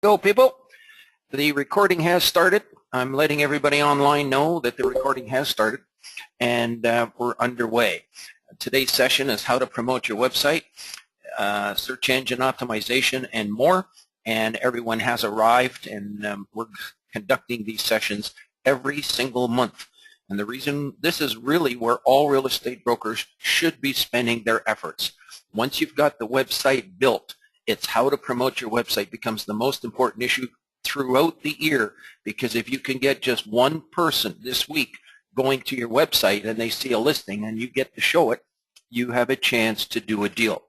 Go, people. The recording has started. I'm letting everybody online know that the recording has started, and we're underway. Today's session is how to promote your website, search engine optimization, and more. And everyone has arrived, and we're conducting these sessions every single month. And the reason, this is really where all real estate brokers should be spending their efforts. Once you've got the website built, it's how to promote your website becomes the most important issue throughout the year, because if you can get just one person this week going to your website and they see a listing and you get to show it, you have a chance to do a deal.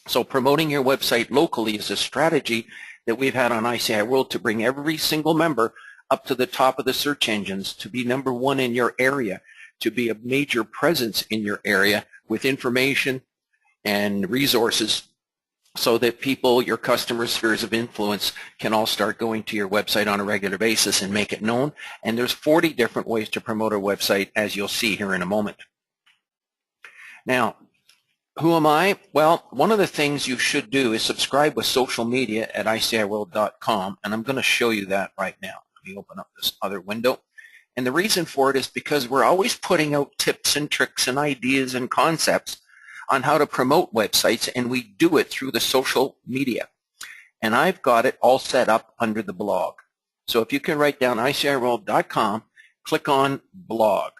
So promoting your website locally is a strategy that we've had on ICIWorld to bring every single member up to the top of the search engines, to be #1 in your area, to be a major presence in your area with information and resources, so that people, your customers, spheres of influence, can all start going to your website on a regular basis and make it known. And there's 40 different ways to promote a website, as you'll see here in a moment. Now, who am I? Well, one of the things you should do is subscribe with social media at ICIWorld.com, and I'm going to show you that right now. Let me open up this other window. And the reason for it is because we're always putting out tips and tricks and ideas and concepts on how to promote websites, and we do it through the social media. And I've got it all set up under the blog. So if you can write down ICIWorld.com, click on blog.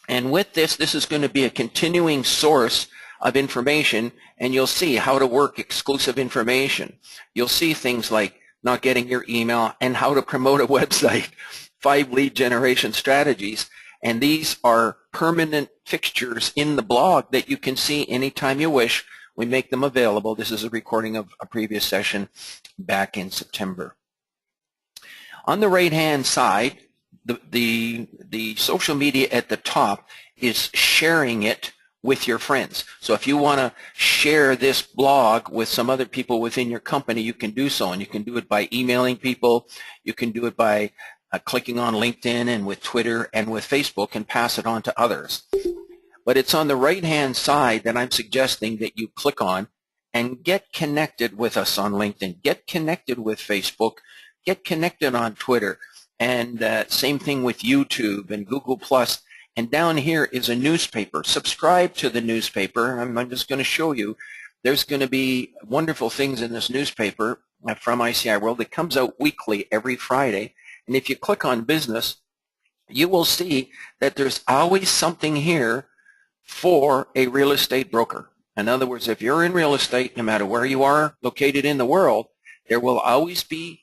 And with this, this is going to be a continuing source of information, and you'll see how to work exclusive information. You'll see things like not getting your email and how to promote a website, 5 lead generation strategies. And these are permanent fixtures in the blog that you can see anytime you wish. We make them available. This is a recording of a previous session back in September. On the right-hand side, the social media at the top is sharing it with your friends. So if you want to share this blog with some other people within your company, you can do so. And you can do it by emailing people. You can do it by clicking on LinkedIn and with Twitter and with Facebook, and pass it on to others. But it's on the right-hand side that I'm suggesting that you click on and get connected with us on LinkedIn. Get connected with Facebook. Get connected on Twitter. And same thing with YouTube and Google+. And down here is a newspaper. Subscribe to the newspaper. I'm just going to show you. There's going to be wonderful things in this newspaper from ICIWorld. It comes out weekly every Friday. And if you click on business, you will see that there's always something here for a real estate broker. In other words, if you're in real estate, no matter where you are located in the world, there will always be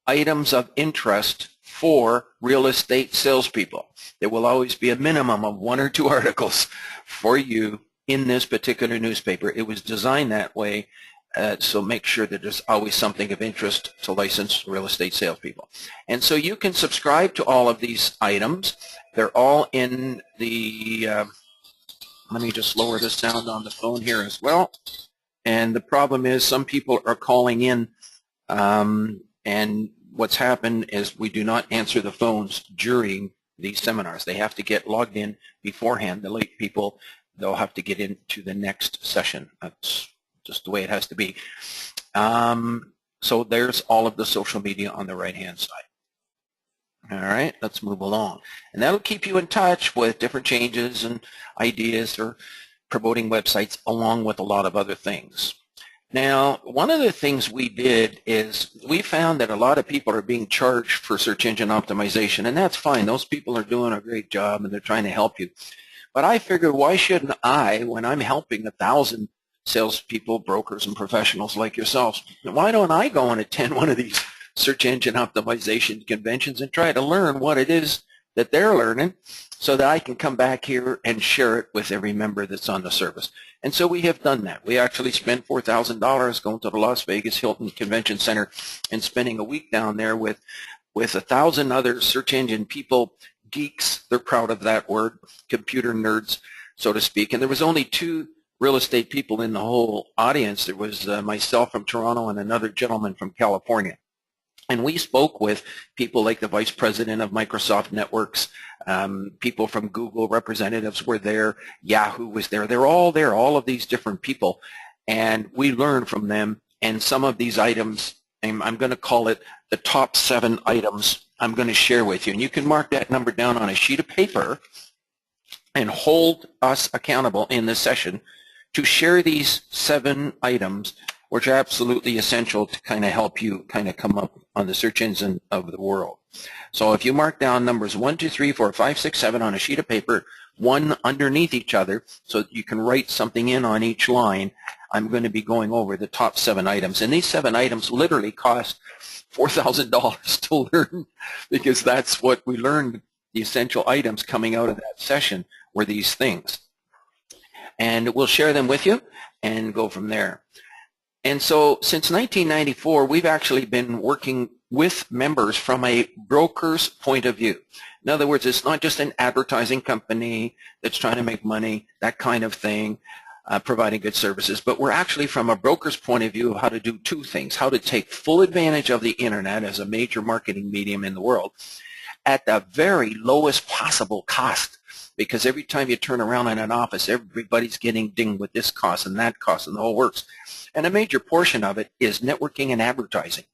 items of interest for real estate salespeople. There will always be a minimum of 1 or 2 articles for you in this particular newspaper. It was designed that way. So make sure that there's always something of interest to licensed real estate salespeople. And so you can subscribe to all of these items. They're all in the, let me just lower the sound on the phone here as well. And the problem is some people are calling in, and what's happened is we do not answer the phones during these seminars. They have to get logged in beforehand. The late people, they'll have to get into the next session. That's just the way it has to be. So there's all of the social media on the right-hand side. All right, let's move along. And that'll keep you in touch with different changes and ideas for promoting websites, along with a lot of other things. Now, one of the things we did is we found that a lot of people are being charged for search engine optimization, and that's fine. Those people are doing a great job, and they're trying to help you. But I figured, why shouldn't I, when I'm helping 1,000 salespeople, brokers, and professionals like yourselves, why don't I go and attend one of these search engine optimization conventions and try to learn what it is that they're learning, so that I can come back here and share it with every member that's on the service. And so we have done that. We actually spent $4,000 going to the Las Vegas Hilton Convention Center and spending a week down there with 1,000 other search engine people, geeks, they're proud of that word, computer nerds, so to speak. And there was only 2 real estate people in the whole audience. There was myself from Toronto and another gentleman from California. And we spoke with people like the vice president of Microsoft Networks, people from Google, representatives were there, Yahoo was there. They're all there, all of these different people. And we learned from them, and some of these items I'm going to call it the top 7 items I'm going to share with you. And you can mark that number down on a sheet of paper and hold us accountable in this session to share these 7 items, which are absolutely essential to kind of help you kind of come up on the search engine of the world. So if you mark down numbers 1, 2, 3, 4, 5, 6, 7 on a sheet of paper, one underneath each other, so that you can write something in on each line, I'm going to be going over the top 7 items. And these 7 items literally cost $4,000 to learn, because that's what we learned. The essential items coming out of that session were these things. And we'll share them with you and go from there. And so since 1994, we've actually been working with members from a broker's point of view. In other words, it's not just an advertising company that's trying to make money, that kind of thing, providing good services, but we're actually from a broker's point of view of how to do 2 things: how to take full advantage of the internet as a major marketing medium in the world at the very lowest possible cost. Because every time you turn around in an office, everybody's getting dinged with this cost and that cost and the whole works. And a major portion of it is networking and advertising.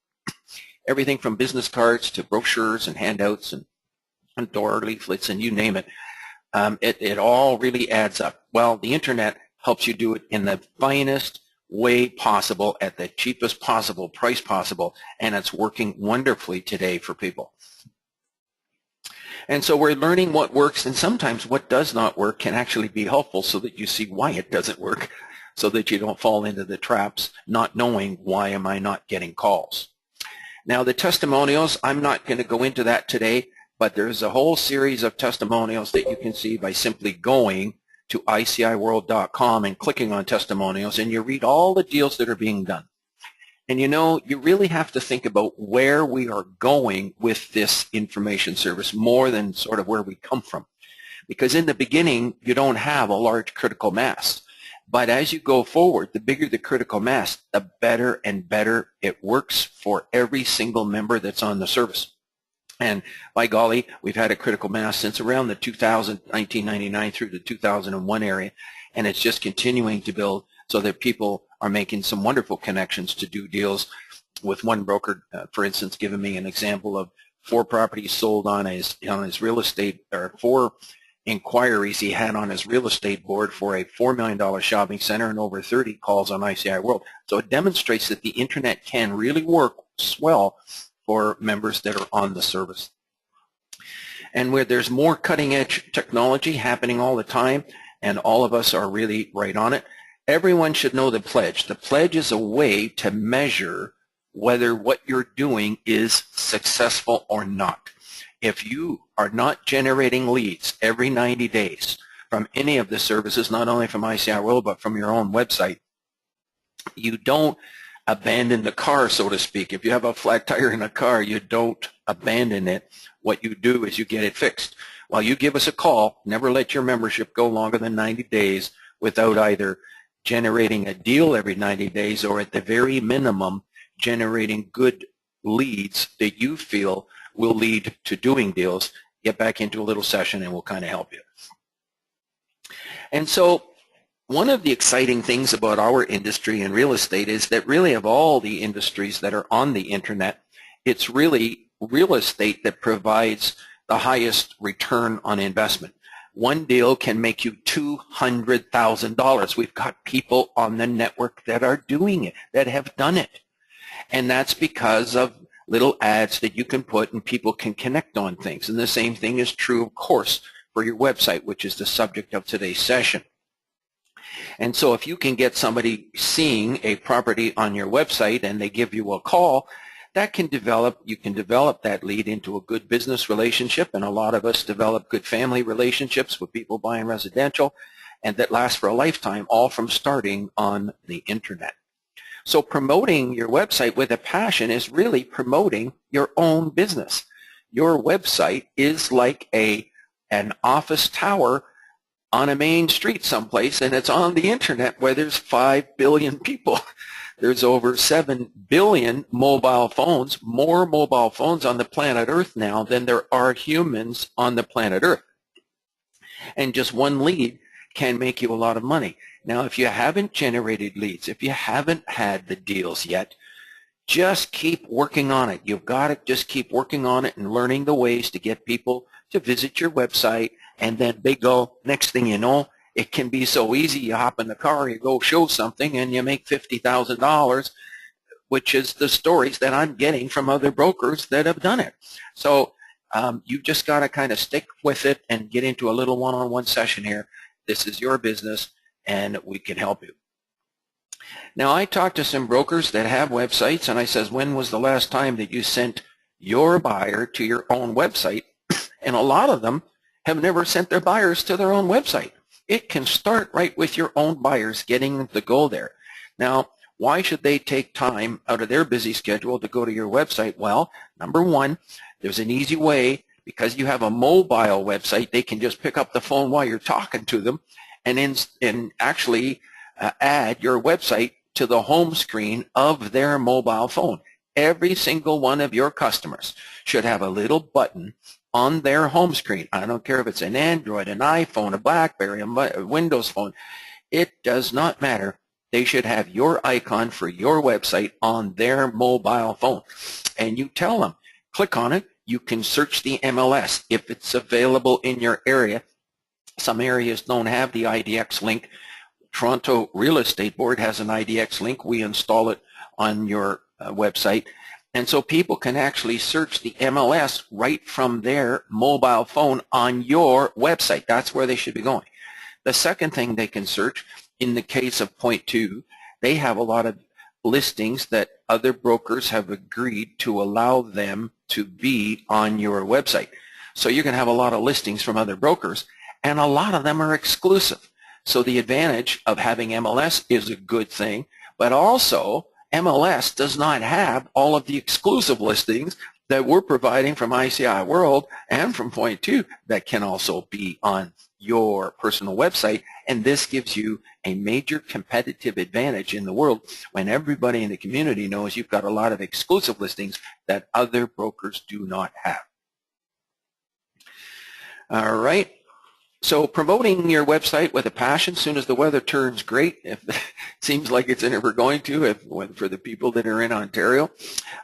Everything from business cards to brochures and handouts and door leaflets and you name it. It all really adds up. Well, the internet helps you do it in the finest way possible at the cheapest possible price possible, and it's working wonderfully today for people. And so we're learning what works, and sometimes what does not work can actually be helpful so that you see why it doesn't work, so that you don't fall into the traps not knowing why am I not getting calls. Now the testimonials, I'm not going to go into that today, but there's a whole series of testimonials that you can see by simply going to ICIWorld.com and clicking on testimonials, and you read all the deals that are being done. And you know, you really have to think about where we are going with this information service more than sort of where we come from. Because in the beginning, you don't have a large critical mass. But as you go forward, the bigger the critical mass, the better and better it works for every single member that's on the service. And by golly, we've had a critical mass since around the 1999 through the 2001 area, and it's just continuing to build so that people are making some wonderful connections to do deals. With one broker, for instance, giving me an example of 4 properties sold on his real estate, or 4 inquiries he had on his real estate board for a $4 million shopping center and over 30 calls on ICIWorld. So it demonstrates that the internet can really work well for members that are on the service. And where there's more cutting edge technology happening all the time, and all of us are really right on it, everyone should know the pledge. The pledge is a way to measure whether what you're doing is successful or not. If you are not generating leads every 90 days from any of the services, not only from ICIWorld, but from your own website, you don't abandon the car, so to speak. If you have a flat tire in a car, you don't abandon it. What you do is you get it fixed. While you give us a call, never let your membership go longer than 90 days without either generating a deal every 90 days or at the very minimum generating good leads that you feel will lead to doing deals. Get back into a little session and we'll kind of help you. And so one of the exciting things about our industry in real estate is that really of all the industries that are on the internet, it's really real estate that provides the highest return on investment. One deal can make you $200,000. We've got people on the network that are doing it, that have done it. And that's because of little ads that you can put and people can connect on things. And the same thing is true, of course, for your website, which is the subject of today's session. And so if you can get somebody seeing a property on your website and they give you a call, that can develop, you can develop that lead into a good business relationship, and a lot of us develop good family relationships with people buying residential, and that last for a lifetime, all from starting on the internet. So promoting your website with a passion is really promoting your own business. Your website is like an office tower on a main street someplace, and it's on the internet where there's 5 billion people. There's over 7 billion mobile phones, more mobile phones on the planet Earth now than there are humans on the planet Earth. And just one lead can make you a lot of money. Now, if you haven't generated leads, if you haven't had the deals yet, just keep working on it. You've got to just keep working on it and learning the ways to get people to visit your website, and then they go, next thing you know, it can be so easy. You hop in the car, you go show something, and you make $50,000, which is the stories that I'm getting from other brokers that have done it. So you've just got to kind of stick with it and get into a little one-on-one session here. This is your business, and we can help you. Now, I talked to some brokers that have websites, and I says, when was the last time that you sent your buyer to your own website? And a lot of them have never sent their buyers to their own website. It can start right with your own buyers getting them to go there. Now, why should they take time out of their busy schedule to go to your website? Well, number one, there's an easy way. Because you have a mobile website, they can just pick up the phone while you're talking to them and actually add your website to the home screen of their mobile phone. Every single one of your customers should have a little button on their home screen. I don't care if it's an Android, an iPhone, a BlackBerry, a Windows phone. It does not matter. They should have your icon for your website on their mobile phone. And you tell them, click on it. You can search the MLS if it's available in your area. Some areas don't have the IDX link. Toronto Real Estate Board has an IDX link. We install it on your website. And so people can actually search the MLS right from their mobile phone on your website. That's where they should be going. The second thing they can search, in the case of point 2, they have a lot of listings that other brokers have agreed to allow them to be on your website. So you're going to have a lot of listings from other brokers, and a lot of them are exclusive. So the advantage of having MLS is a good thing, but also MLS does not have all of the exclusive listings that we're providing from ICIWorld and from Point 2 that can also be on your personal website. And this gives you a major competitive advantage in the world when everybody in the community knows you've got a lot of exclusive listings that other brokers do not have. All right. So promoting your website with a passion, as soon as the weather turns great, if it seems like it's never going to, for the people that are in Ontario.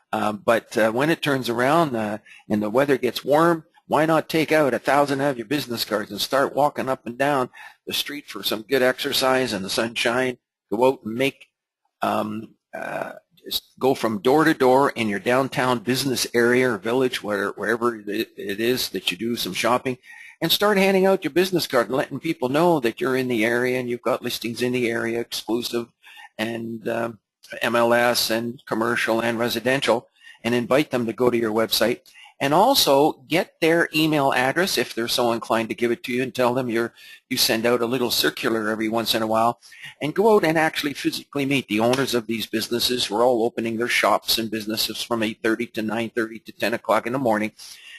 But when it turns around and the weather gets warm, why not take out 1,000 of your business cards and start walking up and down the street for some good exercise in the sunshine? Go out and make, just go from door to door in your downtown business area or village, wherever it is that you do some shopping, and start handing out your business card and letting people know that you're in the area and you've got listings in the area, exclusive and MLS and commercial and residential, and invite them to go to your website. And also get their email address if they're so inclined to give it to you, and tell them you send out a little circular every once in a while, and go out and actually physically meet the owners of these businesses who are all opening their shops and businesses from 8:30 to 9:30 to 10 o'clock in the morning,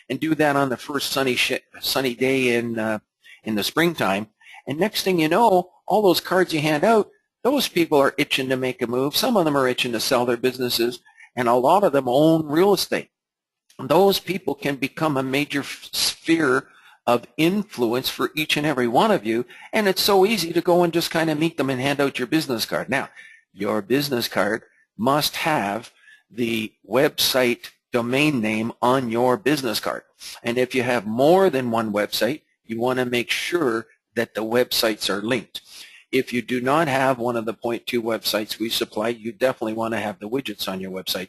and do that on the first sunny day in the springtime. And next thing you know, all those cards you hand out, those people are itching to make a move. Some of them are itching to sell their businesses, and a lot of them own real estate. Those people can become a major sphere of influence for each and every one of you, and it's so easy to go and just kind of meet them and hand out your business card. Now, your business card must have the website domain name on your business card. And if you have more than one website, you want to make sure that the websites are linked. If you do not have one of the Point 2 websites we supply, you definitely want to have the widgets on your website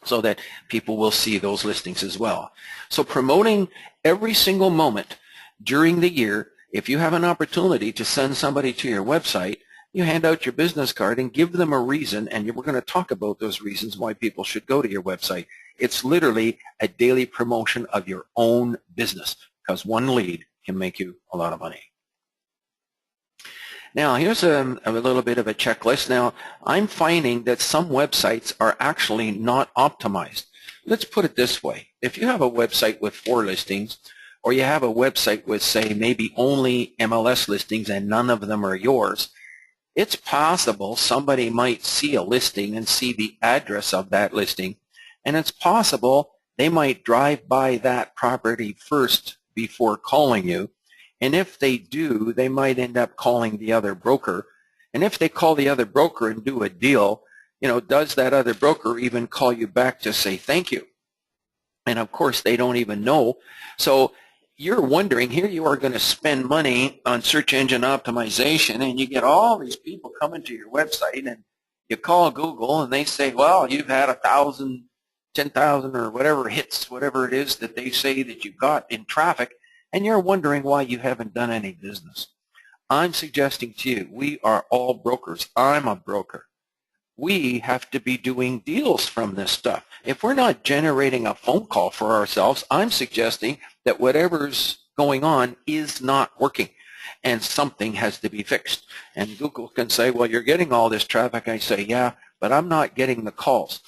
so that people will see those listings as well. So promoting every single moment during the year, if you have an opportunity to send somebody to your website, you hand out your business card and give them a reason, and we're going to talk about those reasons why people should go to your website. It's literally a daily promotion of your own business, because one lead can make you a lot of money. Now, here's a little bit of a checklist. Now, I'm finding that some websites are actually not optimized. Let's put it this way. If you have a website with 4 listings, or you have a website with, say, maybe only MLS listings and none of them are yours, it's possible somebody might see a listing and see the address of that listing, and it's possible they might drive by that property first before calling you. And if they do, they might end up calling the other broker. And if they call the other broker and do a deal, does that other broker even call you back to say thank you? And of course, they don't even know. So you're wondering, here you are going to spend money on search engine optimization, and you get all these people coming to your website, and you call Google, and they say, well, you've had 1,000, 10,000, or whatever hits, whatever it is that they say that you got in traffic, and you're wondering why you haven't done any business. I'm suggesting to you, we are all brokers. I'm a broker. We have to be doing deals from this stuff. If we're not generating a phone call for ourselves, I'm suggesting that whatever's going on is not working, and something has to be fixed. And Google can say, well, you're getting all this traffic. I say, yeah, but I'm not getting the calls.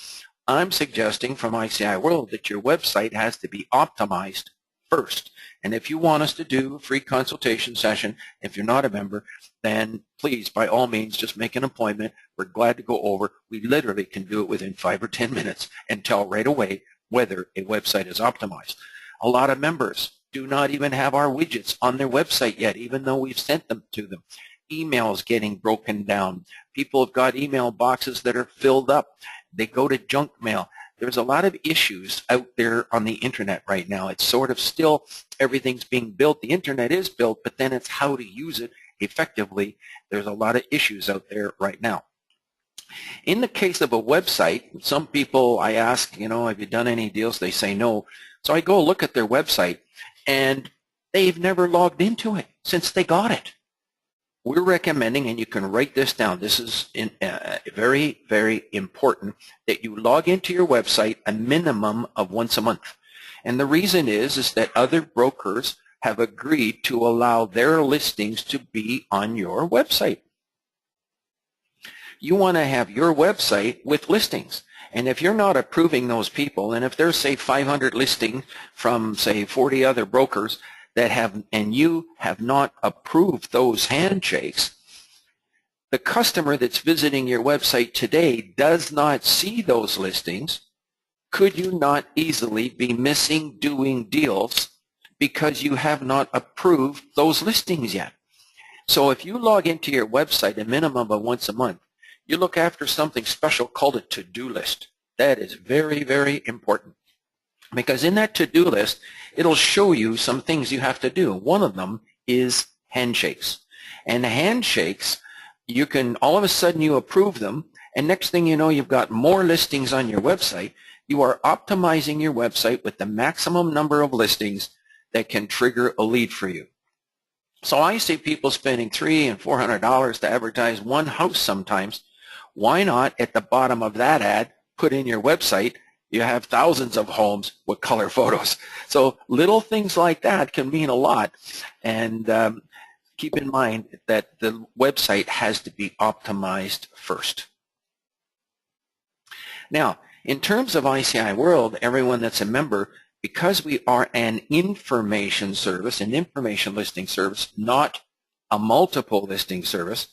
I'm suggesting from ICIWorld that your website has to be optimized first. And if you want us to do a free consultation session, if you're not a member, then please, by all means, just make an appointment. We're glad to go over. We literally can do it within 5 or 10 minutes and tell right away whether a website is optimized. A lot of members do not even have our widgets on their website yet, even though we've sent them to them. Emails getting broken down. People have got email boxes that are filled up. They go to junk mail. There's a lot of issues out there on the internet right now. It's sort of still, everything's being built. The internet is built, but then it's how to use it effectively. There's a lot of issues out there right now. In the case of a website, some people I ask, have you done any deals? They say no. So I go look at their website, and they've never logged into it since they got it. We're recommending, and you can write this down, this is very, very important, that you log into your website a minimum of once a month. And the reason is that other brokers have agreed to allow their listings to be on your website. You want to have your website with listings. And if you're not approving those people, and if there's, say, 500 listings from, say, 40 other brokers that have, and you have not approved those handshakes, the customer that's visiting your website today does not see those listings. Could you not easily be missing doing deals because you have not approved those listings yet? So if you log into your website a minimum of once a month, you look after something special called a to-do list. That is very, very important. Because in that to-do list, it'll show you some things you have to do. One of them is handshakes. And handshakes, you can, all of a sudden you approve them, and next thing you know, you've got more listings on your website. You are optimizing your website with the maximum number of listings that can trigger a lead for you. So I see people spending $300 and $400 to advertise one house sometimes. Why not, at the bottom of that ad, put in your website, you have thousands of homes with color photos. So little things like that can mean a lot. And keep in mind that the website has to be optimized first. Now, in terms of ICIWorld, everyone that's a member, because we are an information service, an information listing service, not a multiple listing service,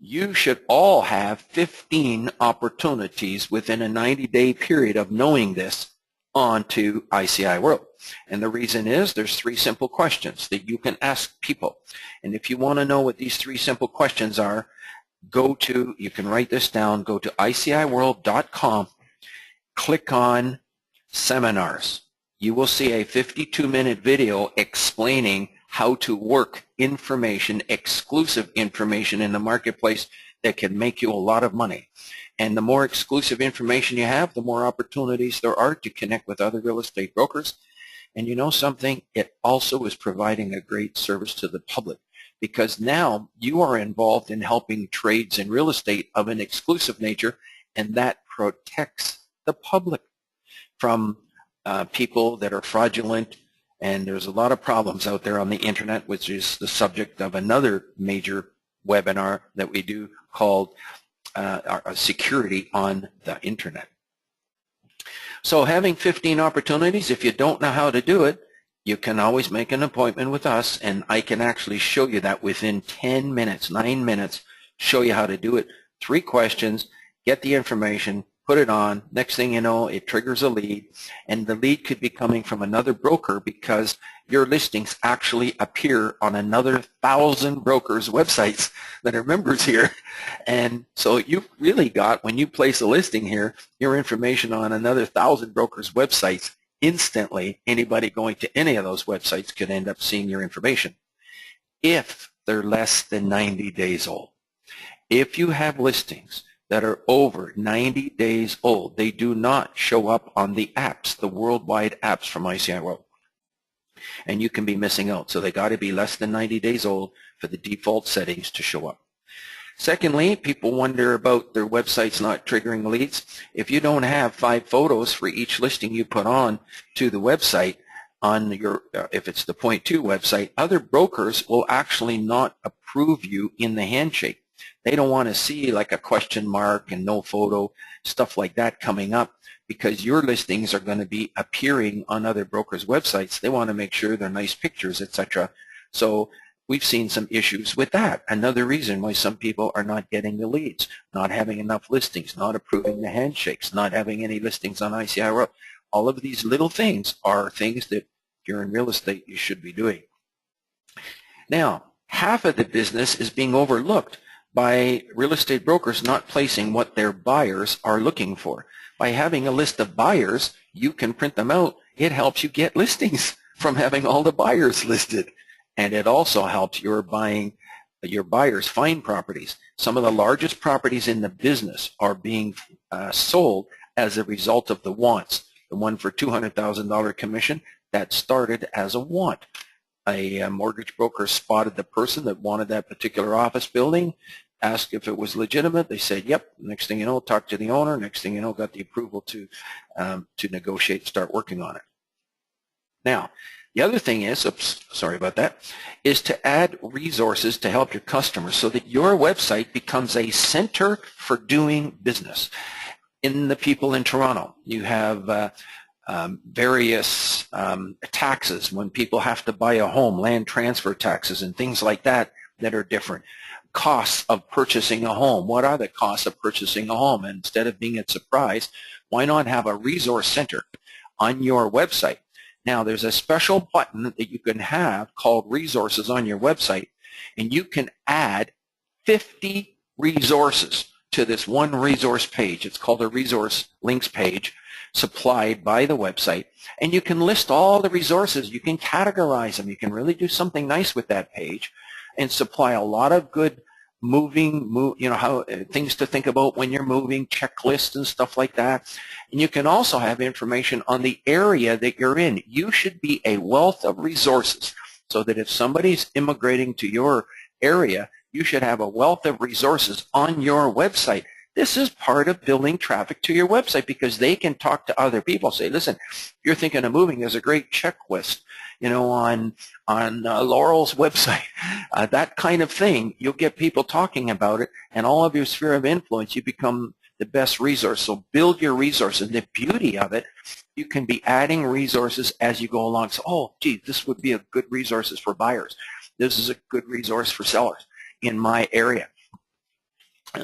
you should all have 15 opportunities within a 90-day period of knowing this onto ICIWorld. And the reason is there's 3 simple questions that you can ask people. And if you want to know what these 3 simple questions are, you can write this down, go to ICIWorld.com, click on seminars. You will see a 52-minute video explaining how to work information, exclusive information in the marketplace that can make you a lot of money. And the more exclusive information you have, the more opportunities there are to connect with other real estate brokers. And you know something? It also is providing a great service to the public, because now you are involved in helping trades in real estate of an exclusive nature, and that protects the public from people that are fraudulent. And there's a lot of problems out there on the internet, which is the subject of another major webinar that we do called Security on the Internet. So having 15 opportunities, if you don't know how to do it, you can always make an appointment with us, and I can actually show you that within 10 minutes, 9 minutes, show you how to do it. 3 questions, get the information, put it on, next thing you know, it triggers a lead, and the lead could be coming from another broker because your listings actually appear on another 1,000 brokers' websites that are members here. And so you've really got, when you place a listing here, your information on another 1,000 brokers' websites instantly. Anybody going to any of those websites could end up seeing your information if they're less than 90 days old. If you have listings that are over 90 days old, they do not show up on the apps, the worldwide apps from ICIWorld. And you can be missing out. So they got to be less than 90 days old for the default settings to show up. Secondly, people wonder about their websites not triggering leads. If you don't have 5 photos for each listing you put on to the website, on your, if it's the point 2 website, other brokers will actually not approve you in the handshake. They don't want to see like a question mark and no photo, stuff like that coming up, because your listings are going to be appearing on other brokers' websites. They want to make sure they're nice pictures, etc. So we've seen some issues with that. Another reason why some people are not getting the leads, not having enough listings, not approving the handshakes, not having any listings on ICIWorld. All of these little things are things that if you're in real estate you should be doing. Now, half of the business is being overlooked by real estate brokers not placing what their buyers are looking for. By having a list of buyers, you can print them out. It helps you get listings from having all the buyers listed. And it also helps your buyers find properties. Some of the largest properties in the business are being sold as a result of the wants. The one for $200,000 commission, that started as a want. A mortgage broker spotted the person that wanted that particular office building, asked if it was legitimate. They said, yep. Next thing you know, talked to the owner. Next thing you know, got the approval to negotiate, start working on it. Now, the other thing is, sorry about that, is to add resources to help your customers so that your website becomes a center for doing business. In the people in Toronto, you have various taxes when people have to buy a home, land transfer taxes and things like that that are different. Costs of purchasing a home. What are the costs of purchasing a home? And instead of being a surprise, why not have a resource center on your website? Now, there's a special button that you can have called resources on your website, and you can add 50 resources to this one resource page. It's called a resource links page, supplied by the website, and you can list all the resources. You can categorize them. You can really do something nice with that page and supply a lot of good things to think about when you're moving, checklists and stuff like that. And you can also have information on the area that you're in. You should be a wealth of resources so that if somebody's immigrating to your area, you should have a wealth of resources on your website. This is part of building traffic to your website because they can talk to other people. Say, listen, if you're thinking of moving, there's a great checklist, on Laurel's website. That kind of thing, you'll get people talking about it, and all of your sphere of influence, you become the best resource. So build your resources. The beauty of it, you can be adding resources as you go along. So, oh, gee, this would be a good resources for buyers. This is a good resource for sellers in my area.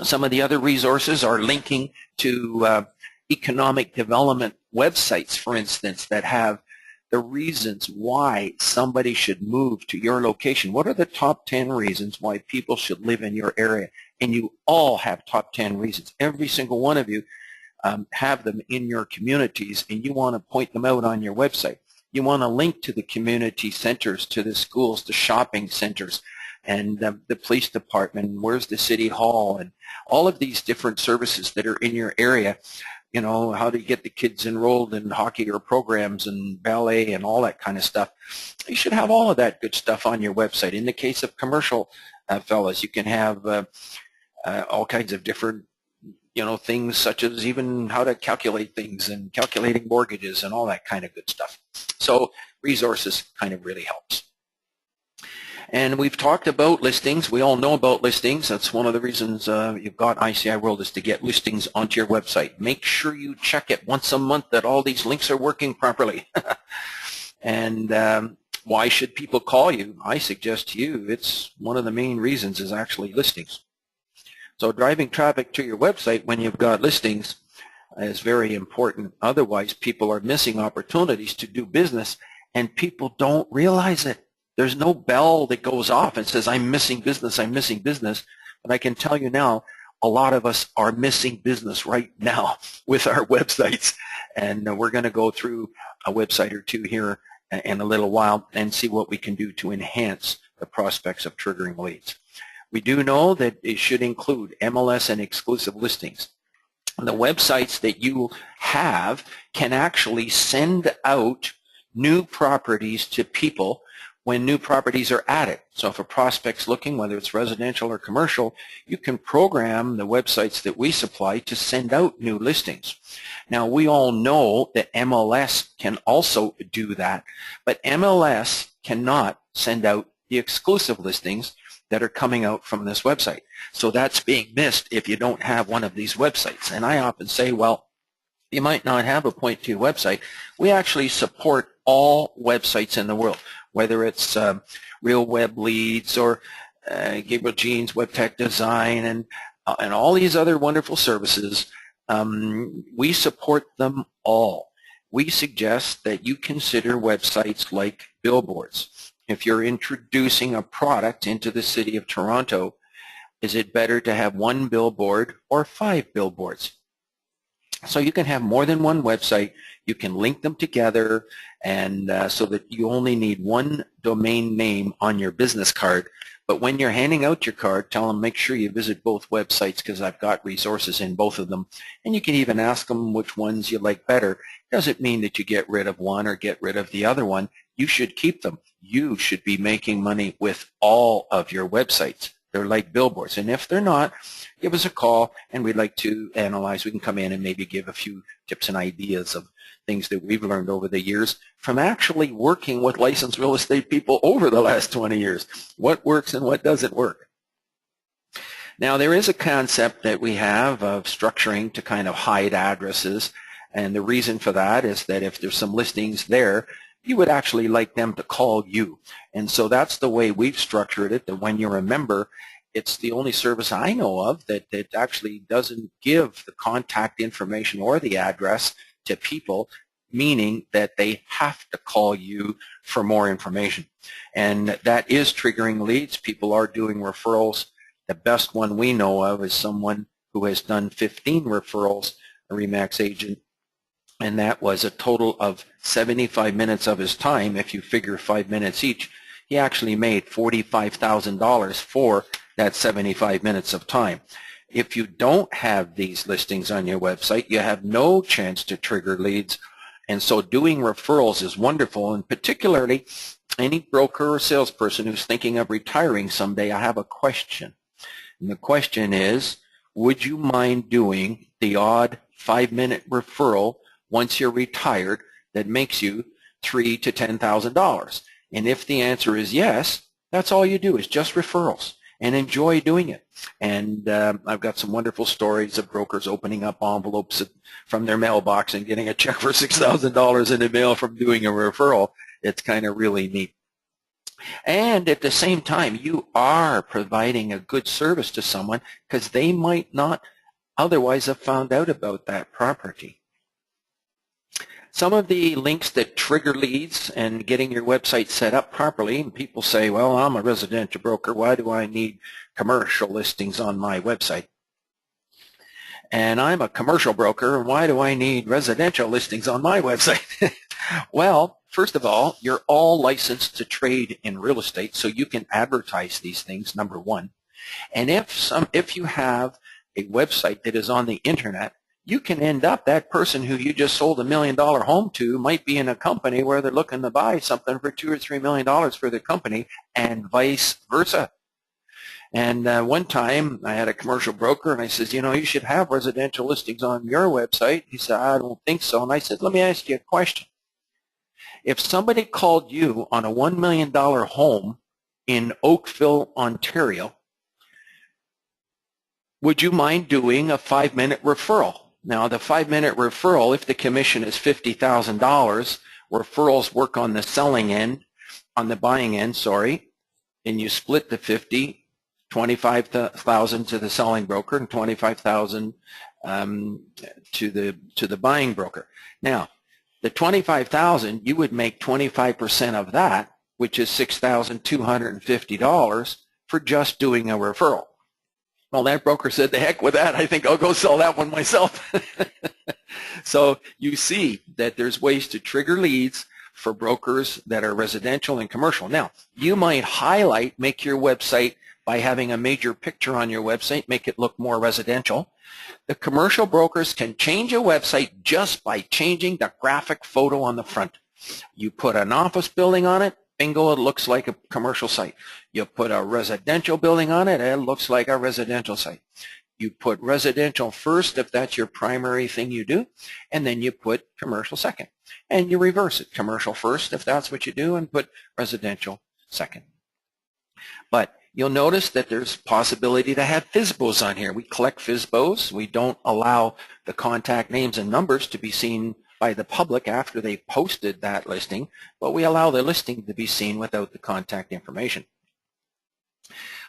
Some of the other resources are linking to economic development websites, for instance, that have the reasons why somebody should move to your location. What are the top 10 reasons why people should live in your area? And you all have top 10 reasons. Every single one of you have them in your communities, and you want to point them out on your website. You want to link to the community centers, to the schools, to shopping centers, and the police department, where's the city hall, and all of these different services that are in your area. How to get the kids enrolled in hockey or programs and ballet and all that kind of stuff. You should have all of that good stuff on your website. In the case of commercial fellas, you can have all kinds of different things, such as even how to calculate things and calculating mortgages and all that kind of good stuff. So resources kind of really helps. And we've talked about listings. We all know about listings. That's one of the reasons you've got ICIWorld, is to get listings onto your website. Make sure you check it once a month that all these links are working properly. And why should people call you? I suggest to you, it's one of the main reasons is actually listings. So driving traffic to your website when you've got listings, is very important. Otherwise, people are missing opportunities to do business, and people don't realize it. There's no bell that goes off and says, I'm missing business, I'm missing business. But I can tell you now, a lot of us are missing business right now with our websites. And we're going to go through a website or two here in a little while and see what we can do to enhance the prospects of triggering leads. We do know that it should include MLS and exclusive listings. The websites that you have can actually send out new properties to people when new properties are added. So if a prospect's looking, whether it's residential or commercial, you can program the websites that we supply to send out new listings. Now, we all know that MLS can also do that, but MLS cannot send out the exclusive listings that are coming out from this website. So that's being missed if you don't have one of these websites. And I often say, well, you might not have a point to website. We actually support all websites in the world, whether it's Real Web Leads or Gabriel Jean's Web Tech Design and all these other wonderful services. We support them all. We suggest that you consider websites like billboards. If you're introducing a product into the city of Toronto, is it better to have one billboard or 5 billboards? So you can have more than one website. You can link them together, and so that you only need one domain name on your business card. But when you're handing out your card, tell them make sure you visit both websites because I've got resources in both of them. And you can even ask them which ones you like better. Doesn't mean that you get rid of one or get rid of the other one. You should keep them. You should be making money with all of your websites. They're like billboards. And if they're not, give us a call and we'd like to analyze. We can come in and maybe give a few tips and ideas of things that we've learned over the years from actually working with licensed real estate people over the last 20 years. What works and what doesn't work. Now, there is a concept that we have of structuring to kind of hide addresses. And the reason for that is that if there's some listings there, you would actually like them to call you. And so that's the way we've structured it, that when you're a member, it's the only service I know of that actually doesn't give the contact information or the address to people, meaning that they have to call you for more information. And that is triggering leads. People are doing referrals. The best one we know of is someone who has done 15 referrals, a RE/MAX agent, and that was a total of 75 minutes of his time. If you figure 5 minutes each, he actually made $45,000 for that 75 minutes of time. If you don't have these listings on your website, you have no chance to trigger leads. And so doing referrals is wonderful, and particularly any broker or salesperson who's thinking of retiring someday, I have a question. And the question is, would you mind doing the odd 5-minute referral once you're retired that makes you $3,000 to $10,000? And if the answer is yes, that's all you do is just referrals and enjoy doing it. And I've got some wonderful stories of brokers opening up envelopes from their mailbox and getting a check for $6,000 in the mail from doing a referral. It's kind of really neat. And at the same time, you are providing a good service to someone because they might not otherwise have found out about that property. Some of the links that trigger leads and getting your website set up properly, and people say, well, I'm a residential broker. Why do I need commercial listings on my website? And I'm a commercial broker, and why do I need residential listings on my website? Well, first of all, you're all licensed to trade in real estate, so you can advertise these things, number one. And if you have a website that is on the internet, you can end up, that person who you just sold $1 million home to might be in a company where they're looking to buy something for $2 or $3 million for their company, and vice versa. And one time I had a commercial broker, and I said, you know, you should have residential listings on your website. He said, I don't think so. And I said, let me ask you a question. If somebody called you on a $1 million home in Oakville, Ontario, would you mind doing a 5-minute referral? Now, the 5-minute referral, if the commission is $50,000, referrals work on the selling end, on the buying end, sorry, and you split the 50, 25,000 to the selling broker and 25,000 to the buying broker. Now, the $25,000, you would make 25% of that, which is $6,250 for just doing a referral. Well, that broker said, the heck with that. I think I'll go sell that one myself. So you see that there's ways to trigger leads for brokers that are residential and commercial. Now, you might highlight, make your website by having a major picture on your website, make it look more residential. The commercial brokers can change a website just by changing the graphic photo on the front. You put an office building on it, bingo, it looks like a commercial site. You put a residential building on it, it looks like a residential site. You put residential first if that's your primary thing you do, and then you put commercial second. And you reverse it, commercial first if that's what you do, and put residential second. But you'll notice that there's possibility to have FSBOs on here. We collect FSBOs. We don't allow the contact names and numbers to be seen by the public after they posted that listing, but we allow the listing to be seen without the contact information.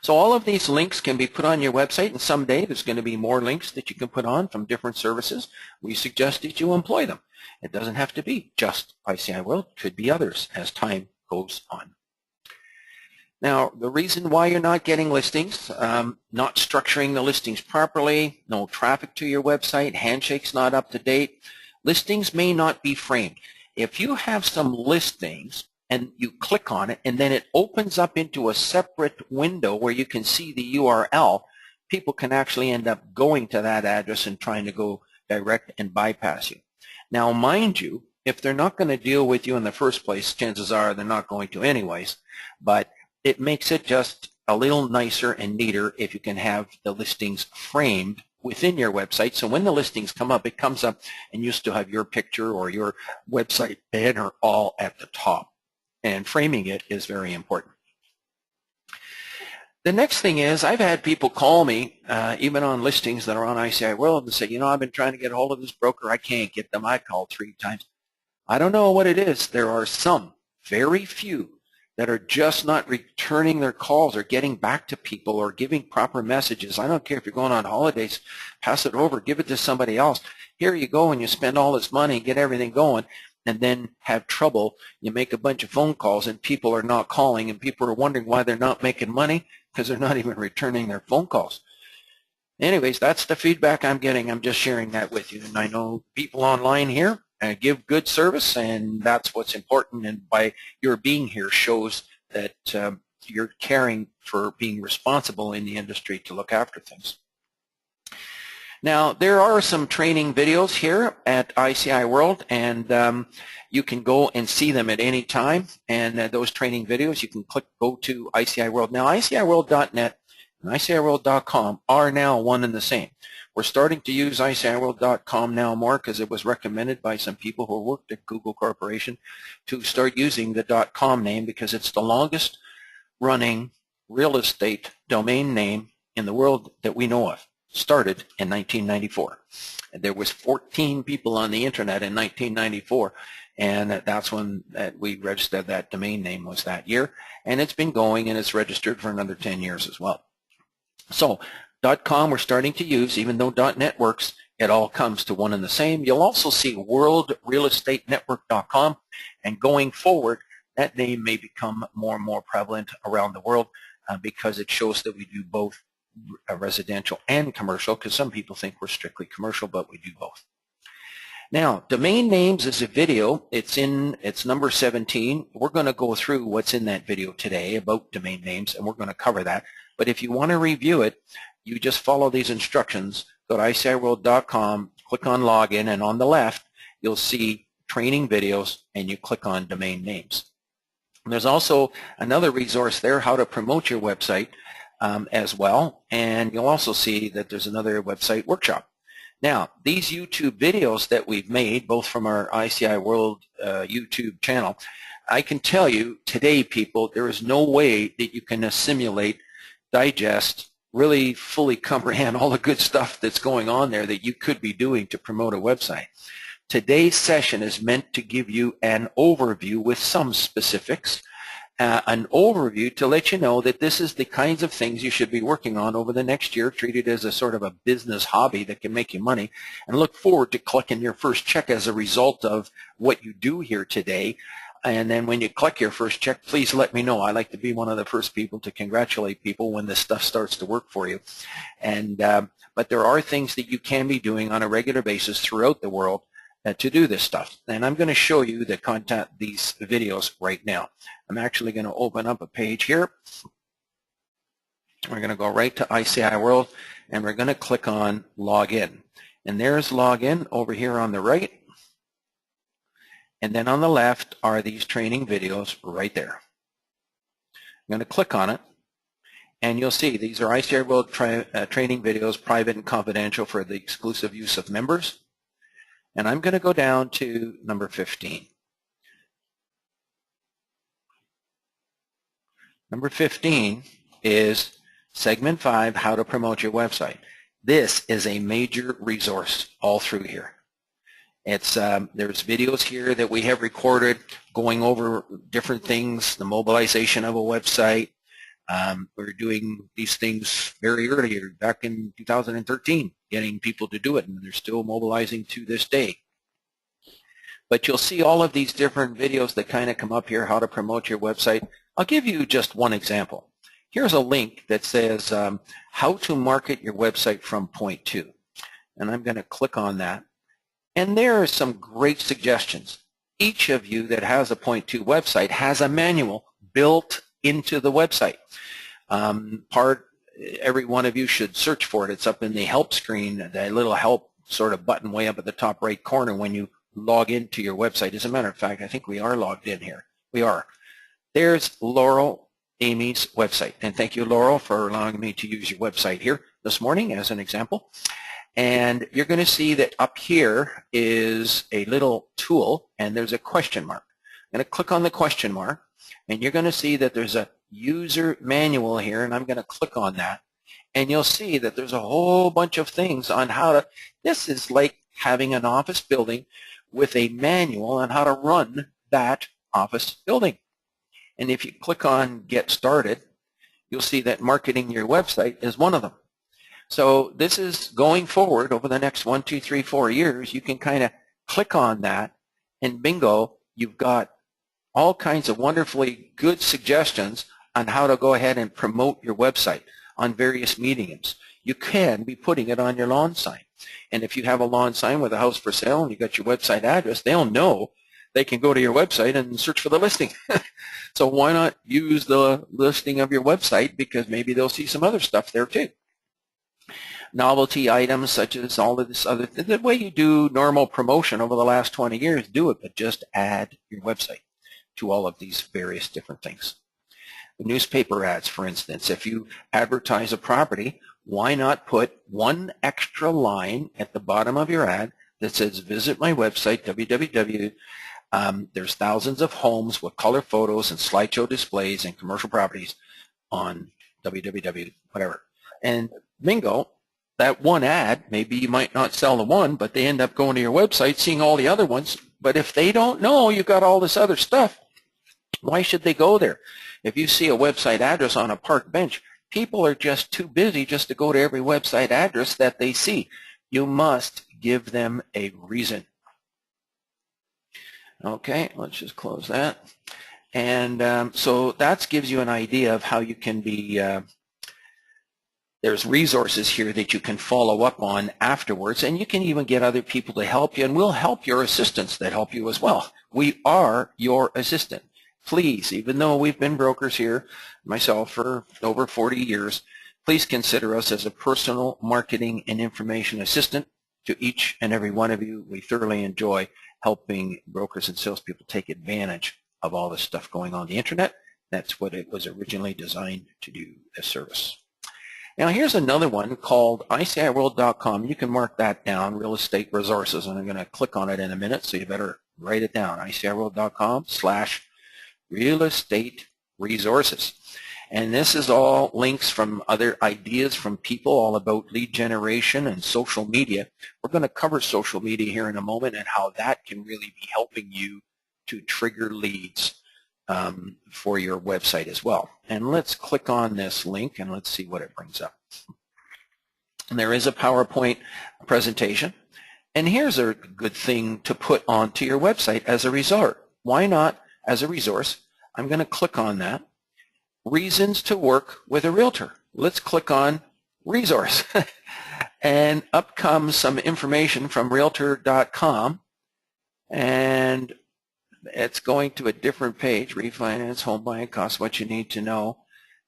So all of these links can be put on your website, and someday there's going to be more links that you can put on from different services. We suggest that you employ them. It doesn't have to be just ICIWorld. It could be others as time goes on. Now, the reason why you're not getting listings, not structuring the listings properly, no traffic to your website, handshake's not up to date, listings may not be framed. If you have some listings and you click on it and then it opens up into a separate window where you can see the URL, people can actually end up going to that address and trying to go direct and bypass you. Now, mind you, if they're not going to deal with you in the first place, chances are they're not going to anyways, but it makes it just a little nicer and neater if you can have the listings framed within your website. So when the listings come up, it comes up and you still have your picture or your website banner all at the top. And framing it is very important. The next thing is, I've had people call me, even on listings that are on ICIWorld, and say, you know, I've been trying to get a hold of this broker. I can't get them. I called 3 times. I don't know what it is. There are some, very few, that are just not returning their calls or getting back to people or giving proper messages. I don't care if you're going on holidays, pass it over, give it to somebody else. Here you go and you spend all this money, get everything going, and then have trouble. You make a bunch of phone calls and people are not calling, and people are wondering why they're not making money because they're not even returning their phone calls. Anyways, that's the feedback I'm getting. I'm just sharing that with you. And I know people online here give good service, and that's what's important. And by your being here shows that you're caring for being responsible in the industry to look after things. Now, there are some training videos here at ICIWorld, and you can go and see them at any time. And those training videos, you can go to ICIWorld. Now, ICIWorld.net and ICIWorld.com are now one and the same. We're starting to use ICIWorld.com now more because it was recommended by some people who worked at Google Corporation to start using the .com name because it's the longest running real estate domain name in the world that we know of. Started in 1994. And there was 14 people on the internet in 1994, and that's when we registered that domain name was that year, and it's been going and it's registered for another 10 years as well. So .com we're starting to use, even though .net works, it all comes to one and the same. You'll also see worldrealestatenetwork.com, and going forward, that name may become more and more prevalent around the world because it shows that we do both residential and commercial, because some people think we're strictly commercial, but we do both. Now, domain names is a video. It's number 17. We're going to go through what's in that video today about domain names, and we're going to cover that. But if you want to review it, you just follow these instructions. Go to ICIWorld.com, click on login, and on the left, you'll see training videos, and you click on domain names. And there's also another resource there, how to promote your website as well, and you'll also see that there's another website workshop. Now, these YouTube videos that we've made, both from our ICIWorld YouTube channel, I can tell you today, people, there is no way that you can assimilate, digest, really fully comprehend all the good stuff that's going on there that you could be doing to promote a website. Today's session is meant to give you an overview with some specifics an overview to let you know that this is the kinds of things you should be working on over the next year. Treat it as a sort of a business hobby that can make you money, and look forward to collecting your first check as a result of what you do here today. And then when you collect your first check, please let me know. I like to be one of the first people to congratulate people when this stuff starts to work for you. And but there are things that you can be doing on a regular basis throughout the world to do this stuff. And I'm going to show you the content, these videos right now. I'm actually going to open up a page here. We're going to go right to ICIWorld, and we're going to click on Login. And there's Login over here on the right. And then on the left are these training videos right there. I'm going to click on it, and you'll see these are ICIWorld training videos, private and confidential for the exclusive use of members. And I'm going to go down to number 15. Number 15 is segment 5, how to promote your website. This is a major resource all through here. It's there's videos here that we have recorded going over different things, the mobilization of a website. We're doing these things very early, back in 2013, getting people to do it, and they're still mobilizing to this day. But you'll see all of these different videos that kind of come up here, how to promote your website. I'll give you just one example. Here's a link that says how to market your website from point 2. And I'm going to click on that. And there are some great suggestions. Each of you that has a point 2 website has a manual built into the website. Every one of you should search for it. It's up in the help screen, the little help sort of button way up at the top right corner when you log into your website. As a matter of fact, I think we are logged in here. We are. There's Laurel Amy's website. And thank you, Laurel, for allowing me to use your website here this morning as an example. And you're going to see that up here is a little tool, and there's a question mark. I'm going to click on the question mark, and you're going to see that there's a user manual here, and I'm going to click on that. And you'll see that there's a whole bunch of things on how to, this is like having an office building with a manual on how to run that office building. And if you click on Get Started, you'll see that marketing your website is one of them. So this is going forward over the next 1, 2, 3, 4 years. You can kind of click on that, and bingo, you've got all kinds of wonderfully good suggestions on how to go ahead and promote your website on various mediums. You can be putting it on your lawn sign. And if you have a lawn sign with a house for sale and you got your website address, they'll know they can go to your website and search for the listing. So why not use the listing of your website, because maybe they'll see some other stuff there too. Novelty items such as all of this other, the way you do normal promotion over the last 20 years, do it, but just add your website to all of these various different things. Newspaper ads, for instance, if you advertise a property, why not put one extra line at the bottom of your ad that says, visit my website, www. There's thousands of homes with color photos and slideshow displays and commercial properties on www, whatever. And bingo, that one ad, maybe you might not sell the one, but they end up going to your website, seeing all the other ones. But if they don't know you got all this other stuff, why should they go there? If you see a website address on a park bench, people are just too busy just to go to every website address that they see. You must give them a reason. Okay, let's just close that. And so that gives you an idea of how you can be, there's resources here that you can follow up on afterwards, and you can even get other people to help you, and we'll help your assistants that help you as well. We are your assistant. Please, even though we've been brokers here, myself, for over 40 years, please consider us as a personal marketing and information assistant to each and every one of you. We thoroughly enjoy helping brokers and salespeople take advantage of all this stuff going on the internet. That's what it was originally designed to do, this service. Now here's another one called ICIWorld.com. You can mark that down, Real Estate Resources, and I'm going to click on it in a minute, so you better write it down, ICIWorld.com/Real Estate Resources. And this is all links from other ideas from people all about lead generation and social media. We're going to cover social media here in a moment and how that can really be helping you to trigger leads for your website as well. And let's click on this link and let's see what it brings up. And there is a PowerPoint presentation. And here's a good thing to put onto your website as a resort. Why not as a resource? I'm going to click on that. Reasons to work with a realtor. Let's click on resource. And up comes some information from realtor.com. And it's going to a different page. Refinance, home buying costs, what you need to know.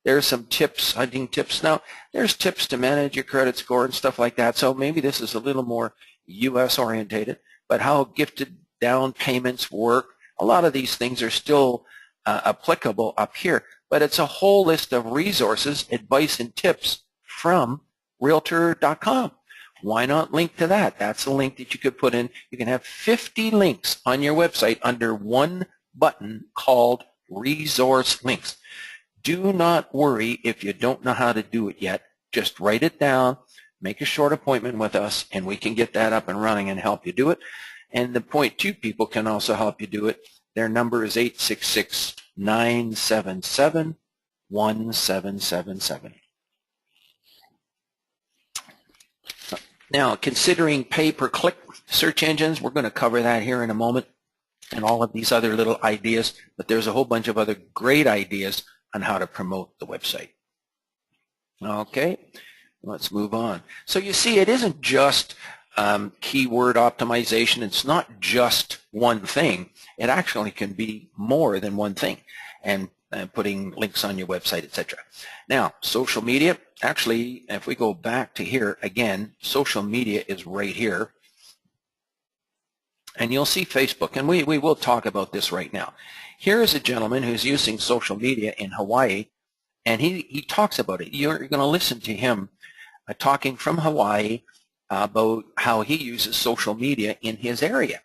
There's some tips, hunting tips. Now, there's tips to manage your credit score and stuff like that. So maybe this is a little more U.S. orientated, but how gifted down payments work. A lot of these things are still applicable up here, but it's a whole list of resources, advice, and tips from realtor.com. Why not link to that? That's a link that you could put in. You can have 50 links on your website under one button called Resource Links. Do not worry if you don't know how to do it yet. Just write it down, make a short appointment with us, and we can get that up and running and help you do it. And the Point 2 people can also help you do it. Their number is 866-977-1777. Now, considering pay-per-click search engines, we're going to cover that here in a moment, and all of these other little ideas, but there's a whole bunch of other great ideas on how to promote the website. Okay, let's move on. So you see, it isn't just keyword optimization. It's not just one thing. It actually can be more than one thing, and putting links on your website, etc. Now, social media, actually, if we go back to here, again, social media is right here. And you'll see Facebook, and we will talk about this right now. Here is a gentleman who's using social media in Hawaii, and he talks about it. You're going to listen to him talking from Hawaii about how he uses social media in his area.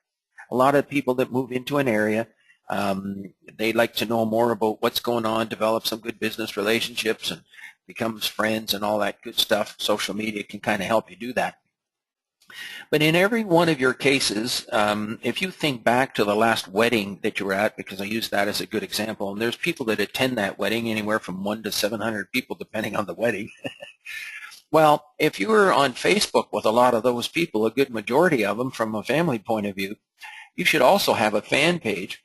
A lot of people that move into an area, they like to know more about what's going on, develop some good business relationships, and becomes friends and all that good stuff. Social media can kind of help you do that. But in every one of your cases, if you think back to the last wedding that you were at, because I use that as a good example, and there's people that attend that wedding, anywhere from 1 to 700 people, depending on the wedding. Well, if you were on Facebook with a lot of those people, a good majority of them from a family point of view, you should also have a fan page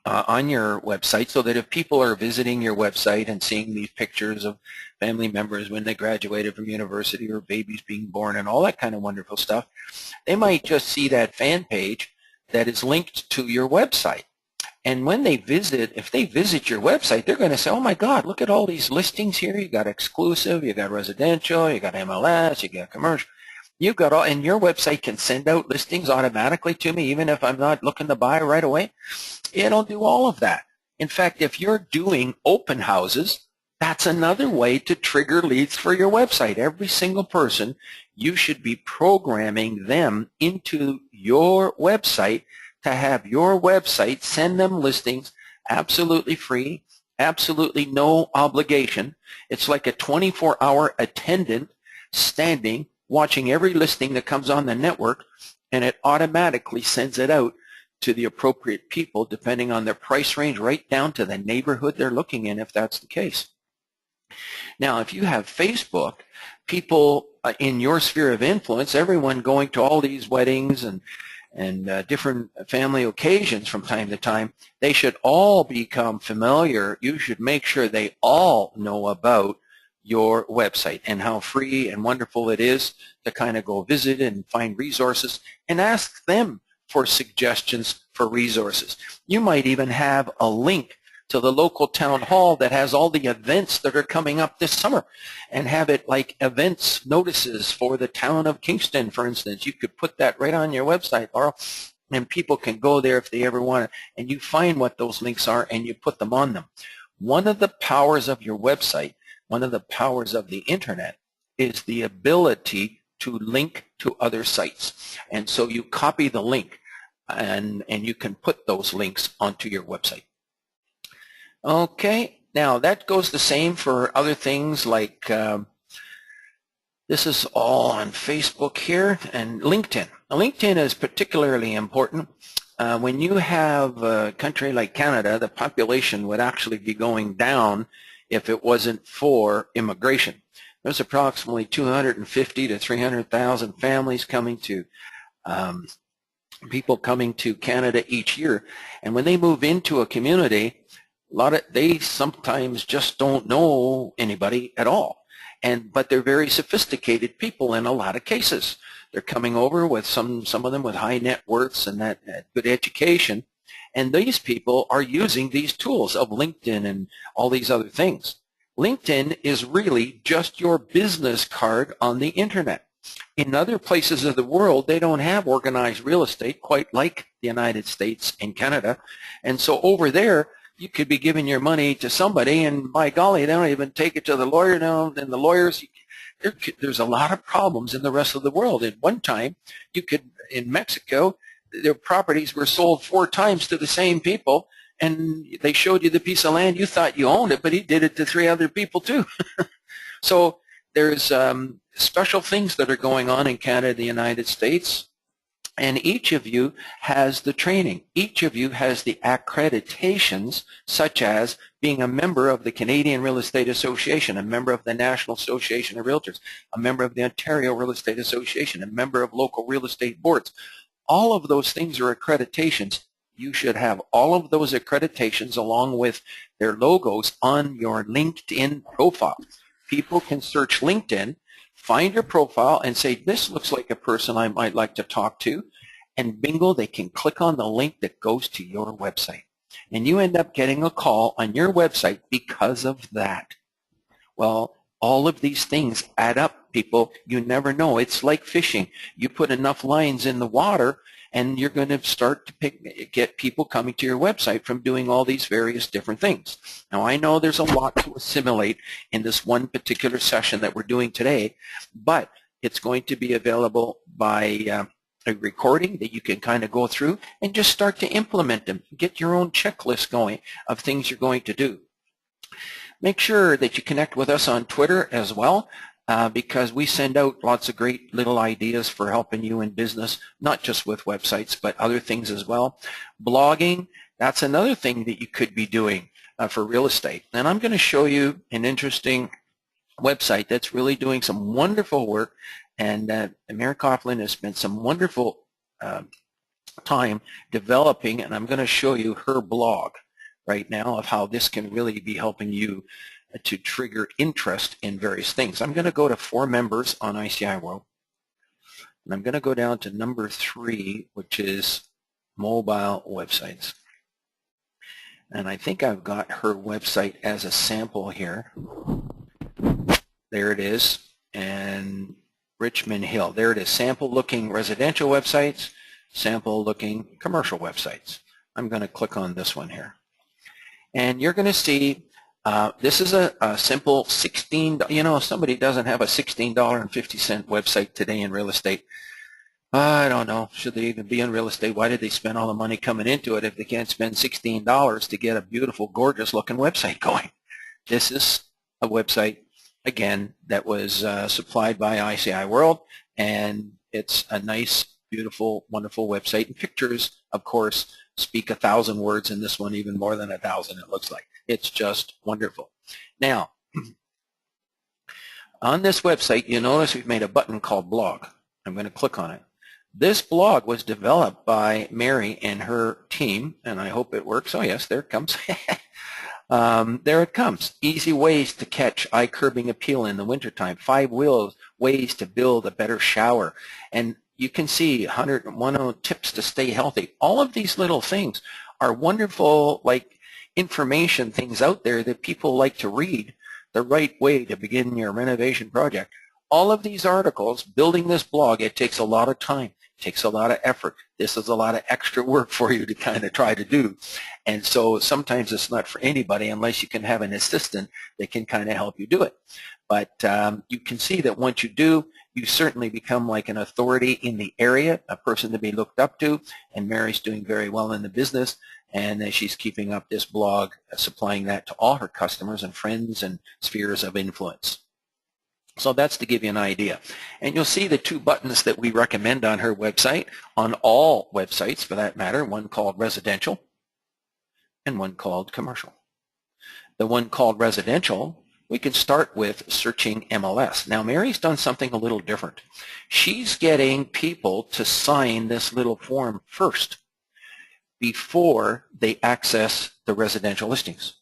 on your website, so that if people are visiting your website and seeing these pictures of family members when they graduated from university or babies being born and all that kind of wonderful stuff, they might just see that fan page that is linked to your website. And when they visit, if they visit your website, they're going to say, oh my God, look at all these listings here. You got exclusive, you got residential, you got MLS, you got commercial. You've got all, and your website can send out listings automatically to me, even if I'm not looking to buy right away. It'll do all of that. In fact, if you're doing open houses, that's another way to trigger leads for your website. Every single person, you should be programming them into your website to have your website send them listings absolutely free, absolutely no obligation. It's like a 24-hour attendant standing watching every listing that comes on the network, and it automatically sends it out to the appropriate people depending on their price range, right down to the neighborhood they're looking in, if that's the case. Now, if you have Facebook, people in your sphere of influence, everyone going to all these weddings and different family occasions from time to time, they should all become familiar. You should make sure they all know about your website and how free and wonderful it is to kind of go visit and find resources and ask them for suggestions for resources. You might even have a link to the local town hall that has all the events that are coming up this summer, and have it like events notices for the town of Kingston, for instance. You could put that right on your website, Laurel, and people can go there if they ever want it, and you find what those links are and you put them on them. One of the powers of your website, one of the powers of the internet, is the ability to link to other sites. And so you copy the link and you can put those links onto your website. Okay, now that goes the same for other things like this is all on Facebook here, and LinkedIn. Now, LinkedIn is particularly important. when you have a country like Canada, the population would actually be going down if it wasn't for immigration. There's approximately 250 to 300,000 families coming to people coming to Canada each year, and when they move into a community, they sometimes just don't know anybody at all, but they're very sophisticated people in a lot of cases. They're coming over with some of them with high net worths and that good education, and these people are using these tools of LinkedIn and all these other things. LinkedIn is really just your business card on the internet. In other places of the world, they don't have organized real estate quite like the United States and Canada. And so over there, you could be giving your money to somebody, and by golly, they don't even take it to the lawyer now. And the lawyers, there's a lot of problems in the rest of the world. At one time, in Mexico, their properties were sold 4 times to the same people, and they showed you the piece of land. You thought you owned it, but he did it to 3 other people too. So there's special things that are going on in Canada, the United States, and each of you has the training. Each of you has the accreditations, such as being a member of the Canadian Real Estate Association, a member of the National Association of Realtors, a member of the Ontario Real Estate Association, a member of local real estate boards. All of those things are accreditations. You should have all of those accreditations along with their logos on your LinkedIn profile. People can search LinkedIn, find your profile, and say, this looks like a person I might like to talk to, and bingo, they can click on the link that goes to your website. And you end up getting a call on your website because of that. Well, all of these things add up, people. You never know. It's like fishing. You put enough lines in the water, and you're going to start to get people coming to your website from doing all these various different things. Now, I know there's a lot to assimilate in this one particular session that we're doing today, but it's going to be available by a recording that you can kind of go through and just start to implement them. Get your own checklist going of things you're going to do. Make sure that you connect with us on Twitter as well. Because we send out lots of great little ideas for helping you in business, not just with websites, but other things as well. Blogging, that's another thing that you could be doing for real estate. And I'm going to show you an interesting website that's really doing some wonderful work. And Mary Coughlin has spent some wonderful time developing, and I'm going to show you her blog right now of how this can really be helping you to trigger interest in various things. I'm going to go to 4 members on ICIWorld, and I'm going to go down to number 3, which is mobile websites. And I think I've got her website as a sample here. There it is, and Richmond Hill. There it is, sample looking residential websites, sample looking commercial websites. I'm going to click on this one here. And you're going to see this is a simple if somebody doesn't have a $16.50 website today in real estate, I don't know, should they even be in real estate? Why did they spend all the money coming into it if they can't spend $16 to get a beautiful, gorgeous looking website going? This is a website, again, that was supplied by ICIWorld, and it's a nice, beautiful, wonderful website. And pictures, of course, speak 1,000 words, and this one even more than 1,000, it looks like. It's just wonderful. Now, on this website, you notice we've made a button called blog. I'm going to click on it. This blog was developed by Mary and her team, and I hope it works. Oh, yes, there it comes. There it comes. Easy ways to catch eye-curbing appeal in the wintertime. 5 ways to build a better shower. And you can see 101 tips to stay healthy. All of these little things are wonderful, like, information things out there that people like to read, the right way to begin your renovation project. All of these articles, building this blog, it takes a lot of time, it takes a lot of effort. This is a lot of extra work for you to kind of try to do. And so sometimes it's not for anybody unless you can have an assistant that can kind of help you do it. But you can see that once you do, you certainly become like an authority in the area, a person to be looked up to, and Mary's doing very well in the business. And she's keeping up this blog, supplying that to all her customers and friends and spheres of influence. So that's to give you an idea. And you'll see the two buttons that we recommend on her website, on all websites for that matter, one called residential and one called commercial. The one called residential, we can start with searching MLS. Now Mary's done something a little different. She's getting people to sign this little form first before they access the residential listings.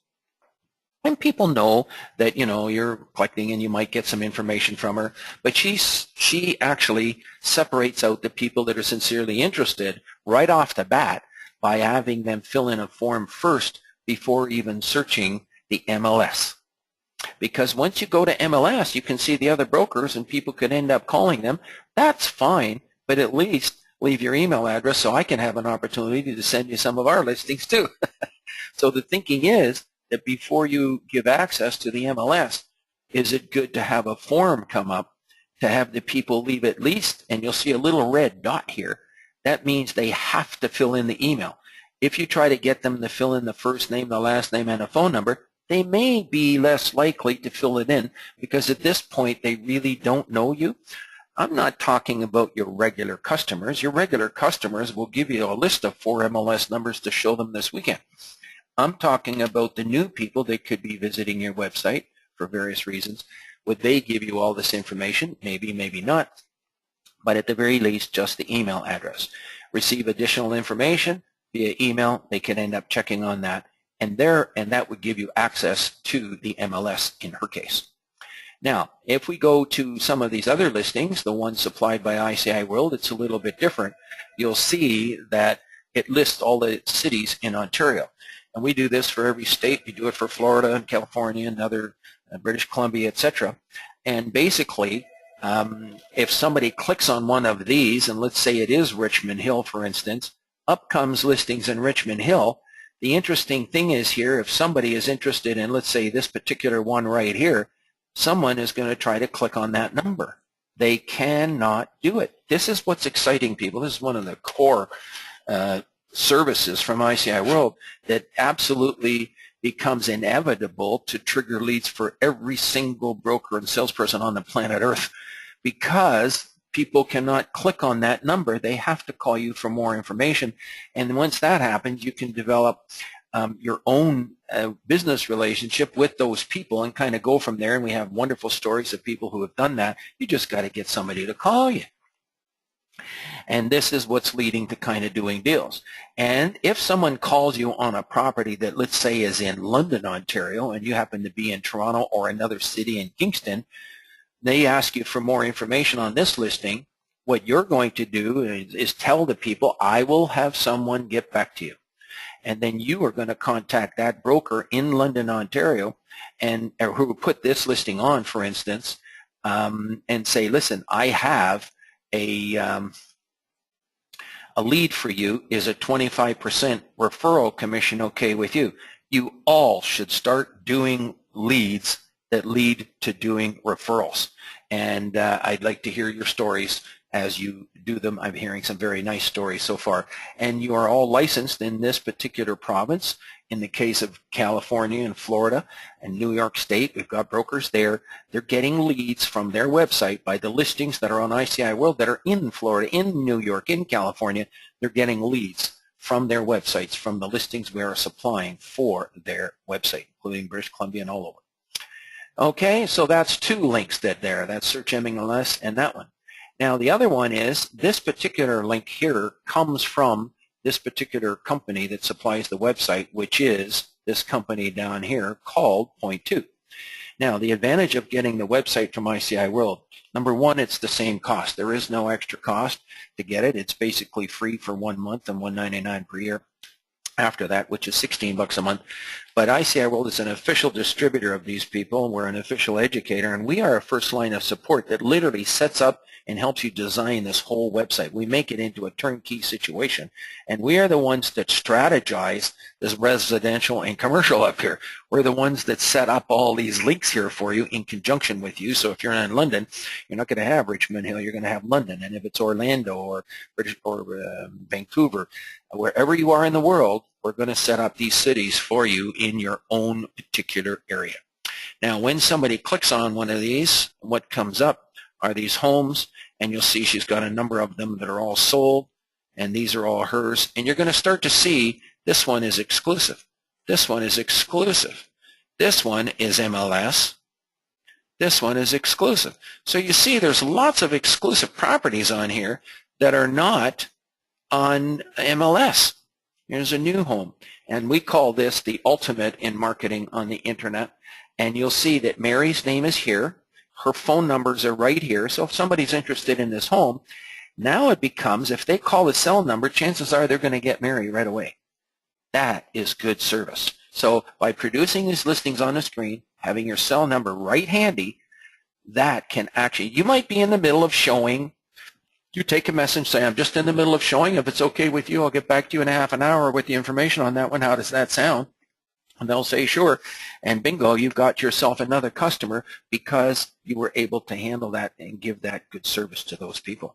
And people know that, you know, you're collecting and you might get some information from her, but she actually separates out the people that are sincerely interested right off the bat by having them fill in a form first before even searching the MLS. Because once you go to MLS, you can see the other brokers and people could end up calling them. That's fine, but at least leave your email address so I can have an opportunity to send you some of our listings too. So the thinking is that before you give access to the MLS, is it good to have a form come up to have the people leave at least, and you'll see a little red dot here. That means they have to fill in the email. If you try to get them to fill in the first name, the last name, and a phone number, they may be less likely to fill it in because at this point they really don't know you. I'm not talking about your regular customers. Your regular customers will give you a list of 4 MLS numbers to show them this weekend. I'm talking about the new people that could be visiting your website for various reasons. Would they give you all this information? Maybe, maybe not. But at the very least, just the email address. Receive additional information via email. They can end up checking on that. And that would give you access to the MLS in her case. Now, if we go to some of these other listings, the ones supplied by ICIWorld, it's a little bit different. You'll see that it lists all the cities in Ontario. And we do this for every state. We do it for Florida and California and other British Columbia, etc. And basically, if somebody clicks on one of these, and let's say it is Richmond Hill, for instance, up comes listings in Richmond Hill. The interesting thing is here, if somebody is interested in, let's say, this particular one right here, someone is going to try to click on that number. They cannot do it. This is what's exciting people. This is one of the core services from ICIWorld that absolutely becomes inevitable to trigger leads for every single broker and salesperson on the planet Earth, because people cannot click on that number. They have to call you for more information. And once that happens, you can develop your own business relationship with those people and kind of go from there. And we have wonderful stories of people who have done that. You just got to get somebody to call you. And this is what's leading to kind of doing deals. And if someone calls you on a property that, let's say, is in London, Ontario, and you happen to be in Toronto or another city in Kingston, they ask you for more information on this listing, what you're going to do is tell the people, I will have someone get back to you. And then you are going to contact that broker in London, Ontario, and who put this listing on, for instance, and say, listen, I have a lead for you. Is a 25% referral commission okay with you? You all should start doing leads that lead to doing referrals. And I'd like to hear your stories as you do them. I'm hearing some very nice stories so far. And you are all licensed in this particular province. In the case of California and Florida and New York State, we've got brokers there. They're getting leads from their website by the listings that are on ICIWorld that are in Florida, in New York, in California. They're getting leads from their websites, from the listings we are supplying for their website, including British Columbia and all over. Okay, so that's 2 links there. That's Search MLS and that one. Now the other one is this particular link here comes from this particular company that supplies the website, which is this company down here called Point 2. Now the advantage of getting the website from ICIWorld, number one, it's the same cost. There is no extra cost to get it. It's basically free for 1 month and $1.99 per year after that, which is $16 a month. But ICIWorld is an official distributor of these people. We're an official educator, and we are a first line of support that literally sets up and helps you design this whole website. We make it into a turnkey situation, and we are the ones that strategize this residential and commercial up here. We're the ones that set up all these links here for you in conjunction with you. So if you're in London, you're not going to have Richmond Hill, you're going to have London. And if it's Orlando or Vancouver, wherever you are in the world, we're going to set up these cities for you in your own particular area. Now, when somebody clicks on one of these, what comes up are these homes, and you'll see she's got a number of them that are all sold, and these are all hers. And you're going to start to see this one is exclusive. This one is exclusive. This one is MLS. This one is exclusive. So you see there's lots of exclusive properties on here that are not on MLS. Here's a new home. And we call this the ultimate in marketing on the internet. And you'll see that Mary's name is here. Her phone numbers are right here. So if somebody's interested in this home, now it becomes, if they call the cell number, chances are they're going to get Mary right away. That is good service. So by producing these listings on the screen, having your cell number right handy, that can actually, you might be in the middle of showing. You take a message, say, I'm just in the middle of showing. If it's okay with you, I'll get back to you in a half an hour with the information on that one. How does that sound? And they'll say, sure. And bingo, you've got yourself another customer because you were able to handle that and give that good service to those people.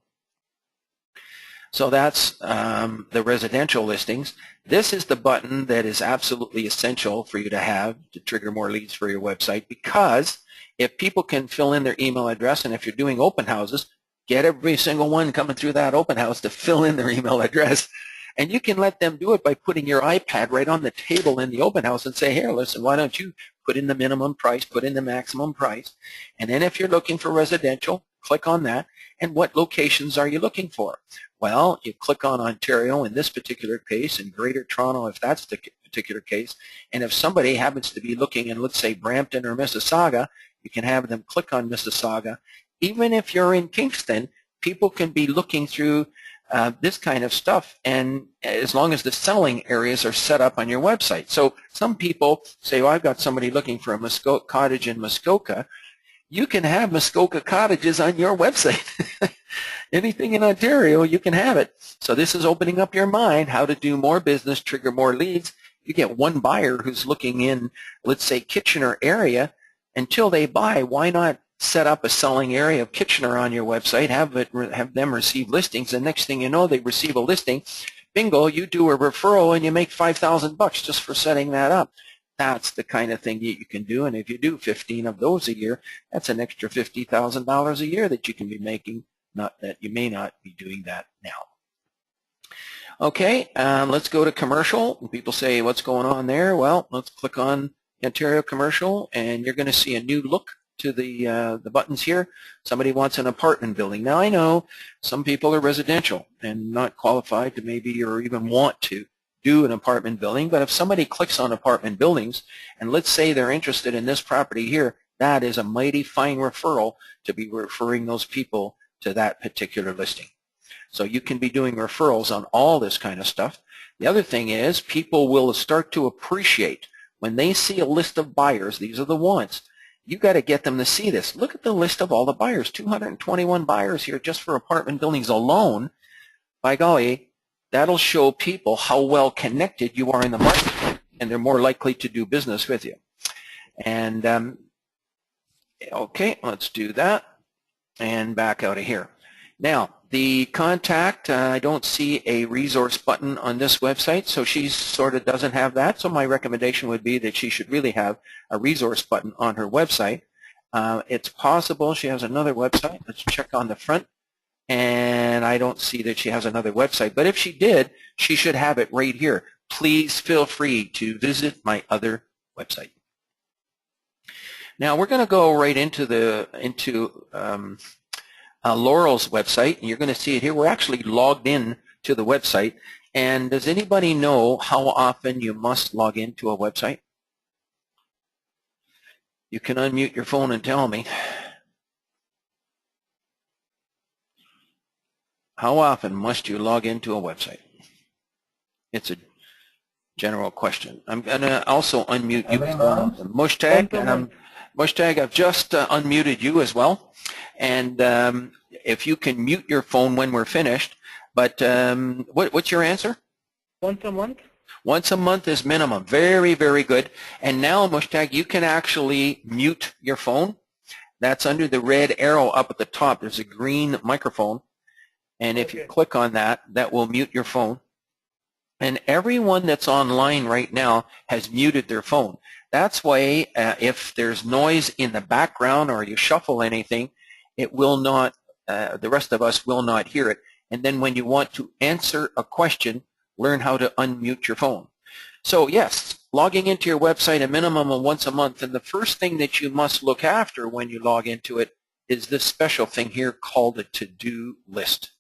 So that's the residential listings. This is the button that is absolutely essential for you to have to trigger more leads for your website, because if people can fill in their email address, and if you're doing open houses, get every single one coming through that open house to fill in their email address. And you can let them do it by putting your iPad right on the table in the open house and say, here, listen, why don't you put in the minimum price, put in the maximum price. And then if you're looking for residential, click on that. And what locations are you looking for? Well, you click on Ontario in this particular case, and Greater Toronto if that's the particular case. And if somebody happens to be looking in, let's say, Brampton or Mississauga, you can have them click on Mississauga. Even if you're in Kingston, people can be looking through this kind of stuff, and as long as the selling areas are set up on your website. So some people say, well, I've got somebody looking for a cottage in Muskoka. You can have Muskoka cottages on your website. Anything in Ontario, you can have it. So this is opening up your mind how to do more business, trigger more leads. You get one buyer who's looking in, let's say, Kitchener area. Until they buy, why not set up a selling area of Kitchener on your website, have them receive listings, and next thing you know, they receive a listing. Bingo, you do a referral and you make $5,000 just for setting that up. That's the kind of thing that you can do, and if you do 15 of those a year, that's an extra $50,000 a year that you can be making, not that you may not be doing that now. Okay, let's go to commercial. People say, what's going on there? Well, let's click on Ontario Commercial, and you're going to see a new look to the buttons here. Somebody wants an apartment building. Now I know some people are residential and not qualified to maybe or even want to do an apartment building, but if somebody clicks on apartment buildings and let's say they're interested in this property here, that is a mighty fine referral to be referring those people to that particular listing. So you can be doing referrals on all this kind of stuff. The other thing is people will start to appreciate when they see a list of buyers. These are the ones. You got to get them to see this. Look at the list of all the buyers. 221 buyers here just for apartment buildings alone. By golly, that'll show people how well connected you are in the market, and they're more likely to do business with you. And okay, let's do that and back out of here. Now, the contact, I don't see a resource button on this website, so she sort of doesn't have that. So my recommendation would be that she should really have a resource button on her website. It's possible she has another website. Let's check on the front. And I don't see that she has another website. But if she did, she should have it right here. Please feel free to visit my other website. Now we're going to go right into Laurel's website, and you're going to see it here. We're actually logged in to the website. And does anybody know how often you must log into a website? You can unmute your phone and tell me. How often must you log into a website? It's a general question. I'm going to also unmute you as well. Mushtag, I've just unmuted you as well. And if you can mute your phone when we're finished. But what's your answer? Once a month. Once a month is minimum. Very, very good. And now, Mushtag, you can actually mute your phone. That's under the red arrow up at the top. There's a green microphone. And if you click on that, that will mute your phone. And everyone that's online right now has muted their phone. That's why if there's noise in the background or you shuffle anything, it will not, the rest of us will not hear it. And then when you want to answer a question, learn how to unmute your phone. So yes, logging into your website a minimum of once a month, and the first thing that you must look after when you log into it is this special thing here called a to-do list.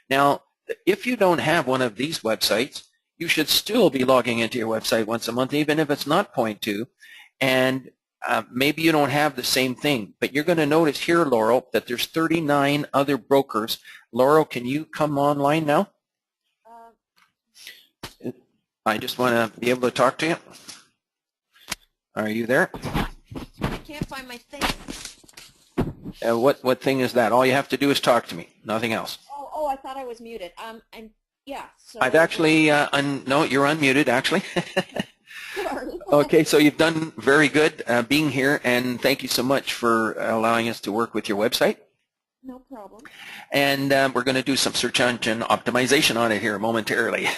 Now, if you don't have one of these websites, you should still be logging into your website once a month, even if it's not point two, and maybe you don't have the same thing, but you're going to notice here, Laurel, that there's 39 other brokers. Laurel, can you come online now? I just want to be able to talk to you. Are you there? I can't find my thing. What thing is that? All you have to do is talk to me, nothing else. Oh, I thought I was muted. And yeah. So I've actually, no, you're unmuted, actually. Sorry. Okay, so you've done very good being here, and thank you so much for allowing us to work with your website. No problem. And we're going to do some search engine optimization on it here momentarily.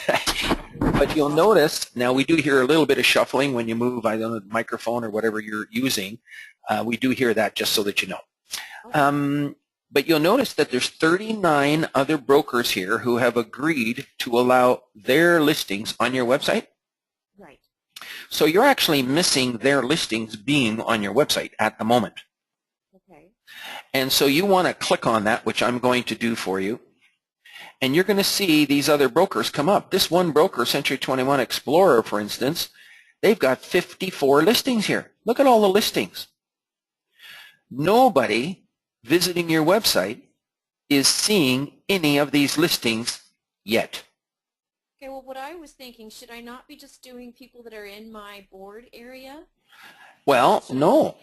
But you'll notice, now we do hear a little bit of shuffling when you move either the microphone or whatever you're using. We do hear that, just so that you know. Okay. But you'll notice that there's 39 other brokers here who have agreed to allow their listings on your website. Right. So you're actually missing their listings being on your website at the moment. Okay. And so you want to click on that, which I'm going to do for you. And you're going to see these other brokers come up. This one broker, Century 21 Explorer, for instance, they've got 54 listings here. Look at all the listings. Nobody visiting your website is seeing any of these listings yet. Okay, well, what I was thinking, should I not be just doing people that are in my board area? Well, no,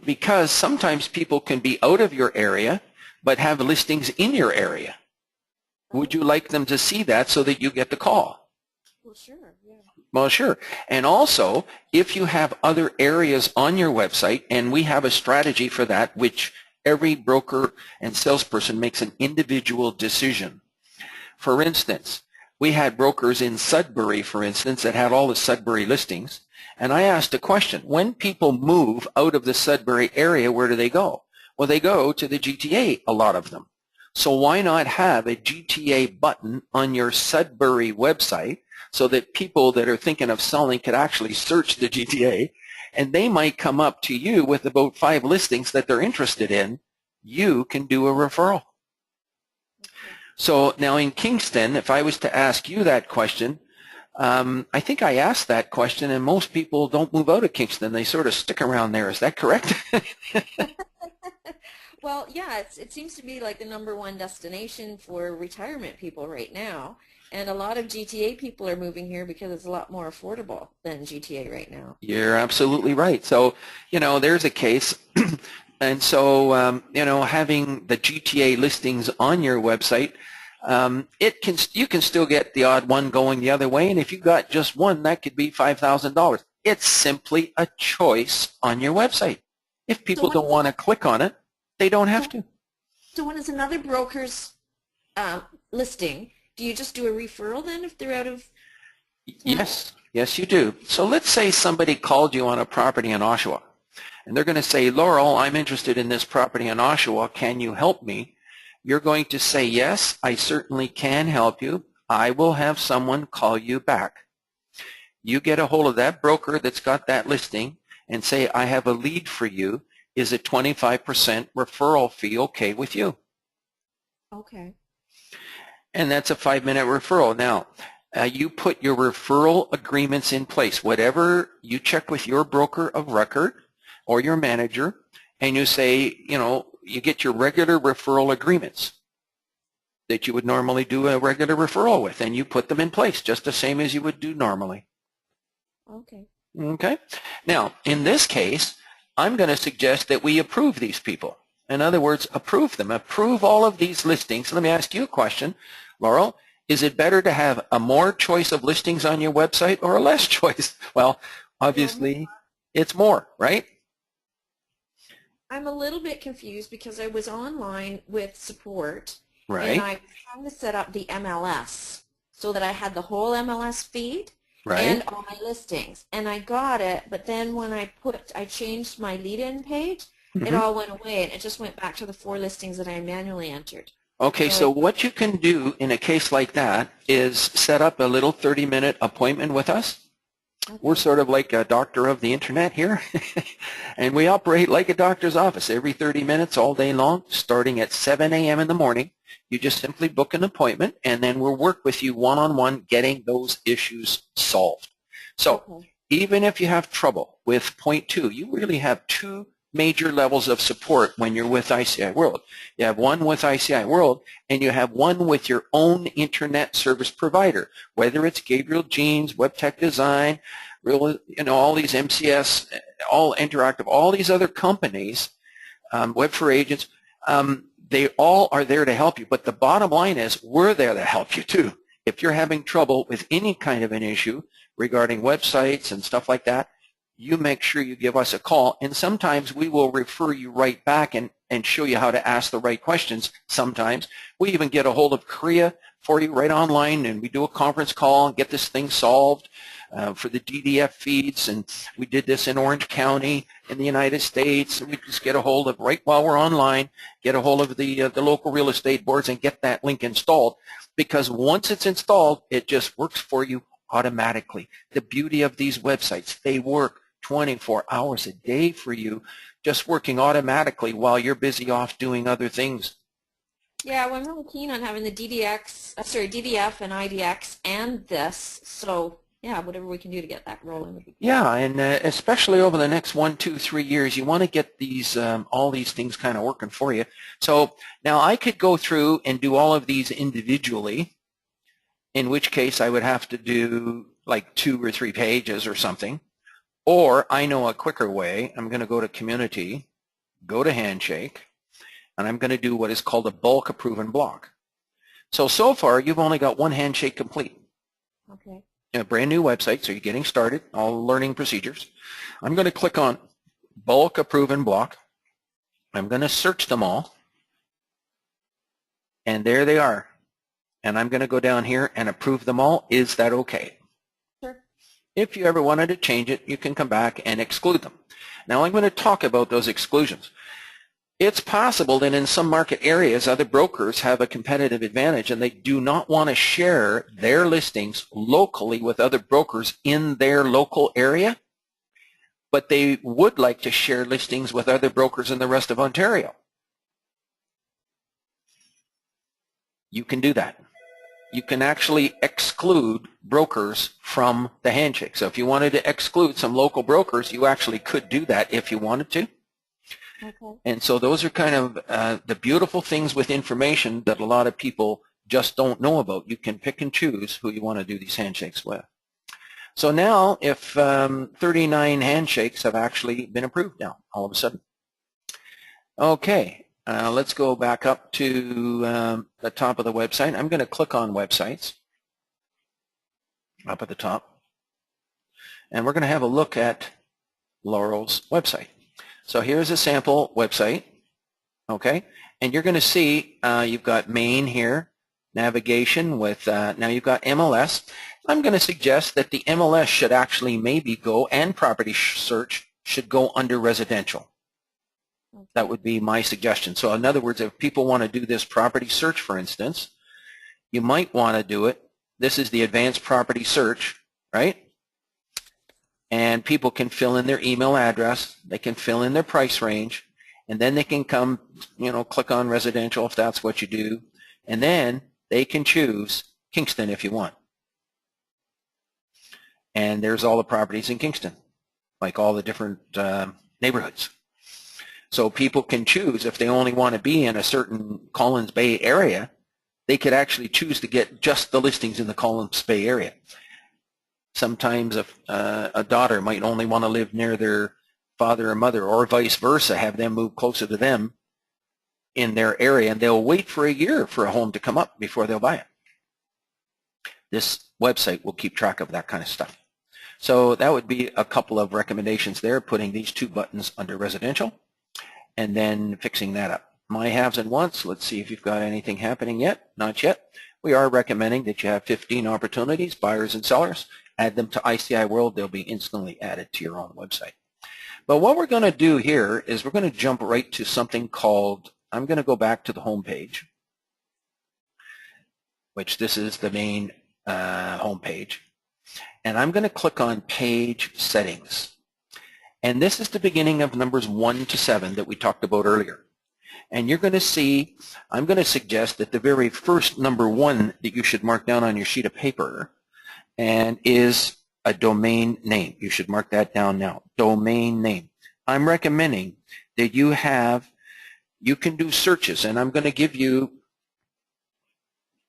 because sometimes people can be out of your area but have listings in your area. Would you like them to see that so that you get the call? Well, sure, yeah. Well, sure. And also, if you have other areas on your website, and we have a strategy for that, which every broker and salesperson makes an individual decision. For instance, we had brokers in Sudbury, for instance, that had all the Sudbury listings, and I asked a question. When people move out of the Sudbury area, where do they go? Well, they go to the GTA, a lot of them. So why not have a GTA button on your Sudbury website so that people that are thinking of selling could actually search the GTA, and they might come up to you with about 5 listings that they're interested in. You can do a referral. So now in Kingston, if I was to ask you that question, I think I asked that question, and most people don't move out of Kingston. They sort of stick around there. Is that correct? Well, yeah, it seems to be like the #1 destination for retirement people right now. And a lot of GTA people are moving here because it's a lot more affordable than GTA right now. You're absolutely right. So, you know, there's a case. And so, you know, having the GTA listings on your website, you can still get the odd one going the other way. And if you got just one, that could be $5,000. It's simply a choice on your website. If people don't want to click on it, they don't have to. So when it's another broker's listing, do you just do a referral then if they're out of town? Yes, you do. So let's say somebody called you on a property in Oshawa, and they're going to say, Laurel, I'm interested in this property in Oshawa. Can you help me? You're going to say, yes, I certainly can help you. I will have someone call you back. You get a hold of that broker that's got that listing and say, I have a lead for you. Is a 25% referral fee okay with you? Okay. And that's a 5-minute referral. Now, you put your referral agreements in place. Whatever you check with your broker of record or your manager, and you say, you know, you get your regular referral agreements that you would normally do a regular referral with, and you put them in place just the same as you would do normally. Okay. Okay. Now, in this case, I'm going to suggest that we approve these people. In other words, approve them. Approve all of these listings. Let me ask you a question, Laurel. Is it better to have a more choice of listings on your website or a less choice? Well, obviously, it's more, right? I'm a little bit confused because I was online with support, right, and I was trying to set up the MLS so that I had the whole MLS feed. Right? and all my listings. And I got it, but then when I changed my lead-in page, it Mhm. all went away and it just went back to the 4 listings that I manually entered. Okay, So so what you can do in a case like that is set up a little 30-minute appointment with us. We're okay. sort of like a doctor of the internet here, and we operate like a doctor's office every 30 minutes all day long, starting at 7 a.m. in the morning. You just simply book an appointment, and then we'll work with you one-on-one getting those issues solved. So Okay. even if you have trouble with point 2, you really have 2 major levels of support when you're with ICIWorld. You have one with ICIWorld, and you have one with your own internet service provider, whether it's Gabriel Jeans, Web Tech Design, all these MCS, all interactive, all these other companies, Web for Agents, they all are there to help you. But the bottom line is we're there to help you too. If you're having trouble with any kind of an issue regarding websites and stuff like that, you make sure you give us a call, and sometimes we will refer you right back and show you how to ask the right questions sometimes. We even get a hold of Korea for you right online, and we do a conference call and get this thing solved for the DDF feeds, and we did this in Orange County in the United States, and we just get a hold of, right while we're online, get a hold of the local real estate boards and get that link installed, because once it's installed, it just works for you automatically. The beauty of these websites, they work 24 hours a day for you, just working automatically while you're busy off doing other things. Yeah, well, I'm really keen on having the DDF and IDX and this. So yeah, whatever we can do to get that rolling would be great. Yeah, and especially over the next 1, 2, 3 years, you want to get these all these things kind of working for you. So now I could go through and do all of these individually, in which case I would have to do like 2 or 3 pages or something. Or I know a quicker way. I'm going to go to Community, go to Handshake, and I'm going to do what is called a bulk approve and block. So far, you've only got one handshake complete. Okay. A brand new website, so you're getting started, all learning procedures. I'm going to click on bulk approve and block. I'm going to search them all, and there they are. And I'm going to go down here and approve them all. Is that okay? Sure. If you ever wanted to change it, you can come back and exclude them. Now I'm going to talk about those exclusions. It's possible that in some market areas, other brokers have a competitive advantage and they do not want to share their listings locally with other brokers in their local area, but they would like to share listings with other brokers in the rest of Ontario. You can do that. You can actually exclude brokers from the handshake. So if you wanted to exclude some local brokers, you actually could do that if you wanted to. Okay. And so those are kind of the beautiful things with information that a lot of people just don't know about. You can pick and choose who you want to do these handshakes with. So now if 39 handshakes have actually been approved now, all of a sudden. Okay. Let's go back up to the top of the website. I'm going to click on websites up at the top. And we're going to have a look at Laurel's website. So here's a sample website. Okay. And you're going to see you've got main here, navigation with, now you've got MLS. I'm going to suggest that the MLS should actually maybe go, and property search should go under residential. That would be my suggestion. So in other words, if people want to do this property search, for instance, you might want to do it. This is the advanced property search, right? And people can fill in their email address. They can fill in their price range. And then they can come, click on residential if that's what you do. And then they can choose Kingston if you want. And there's all the properties in Kingston, like all the different neighborhoods. So people can choose if they only want to be in a certain Collins Bay area, they could actually choose to get just the listings in the Collins Bay area. Sometimes a daughter might only want to live near their father or mother, or vice versa, have them move closer to them in their area, and they'll wait for a year for a home to come up before they'll buy it. This website will keep track of that kind of stuff. So that would be a couple of recommendations there, putting these 2 buttons under residential and then fixing that up. My haves and wants, let's see if you've got anything happening yet. Not yet. We are recommending that you have 15 opportunities, buyers and sellers, add them to ICIWorld, they'll be instantly added to your own website. But what we're going to do here is we're going to jump right to something called, I'm going to go back to the home page, which this is the main home page, and I'm going to click on page settings. And this is the beginning of numbers 1 to 7 that we talked about earlier. And you're going to see, I'm going to suggest that the very first number 1 that you should mark down on your sheet of paper and is a domain name. You should mark that down now. Domain name. I'm recommending that you can do searches, and I'm going to give you,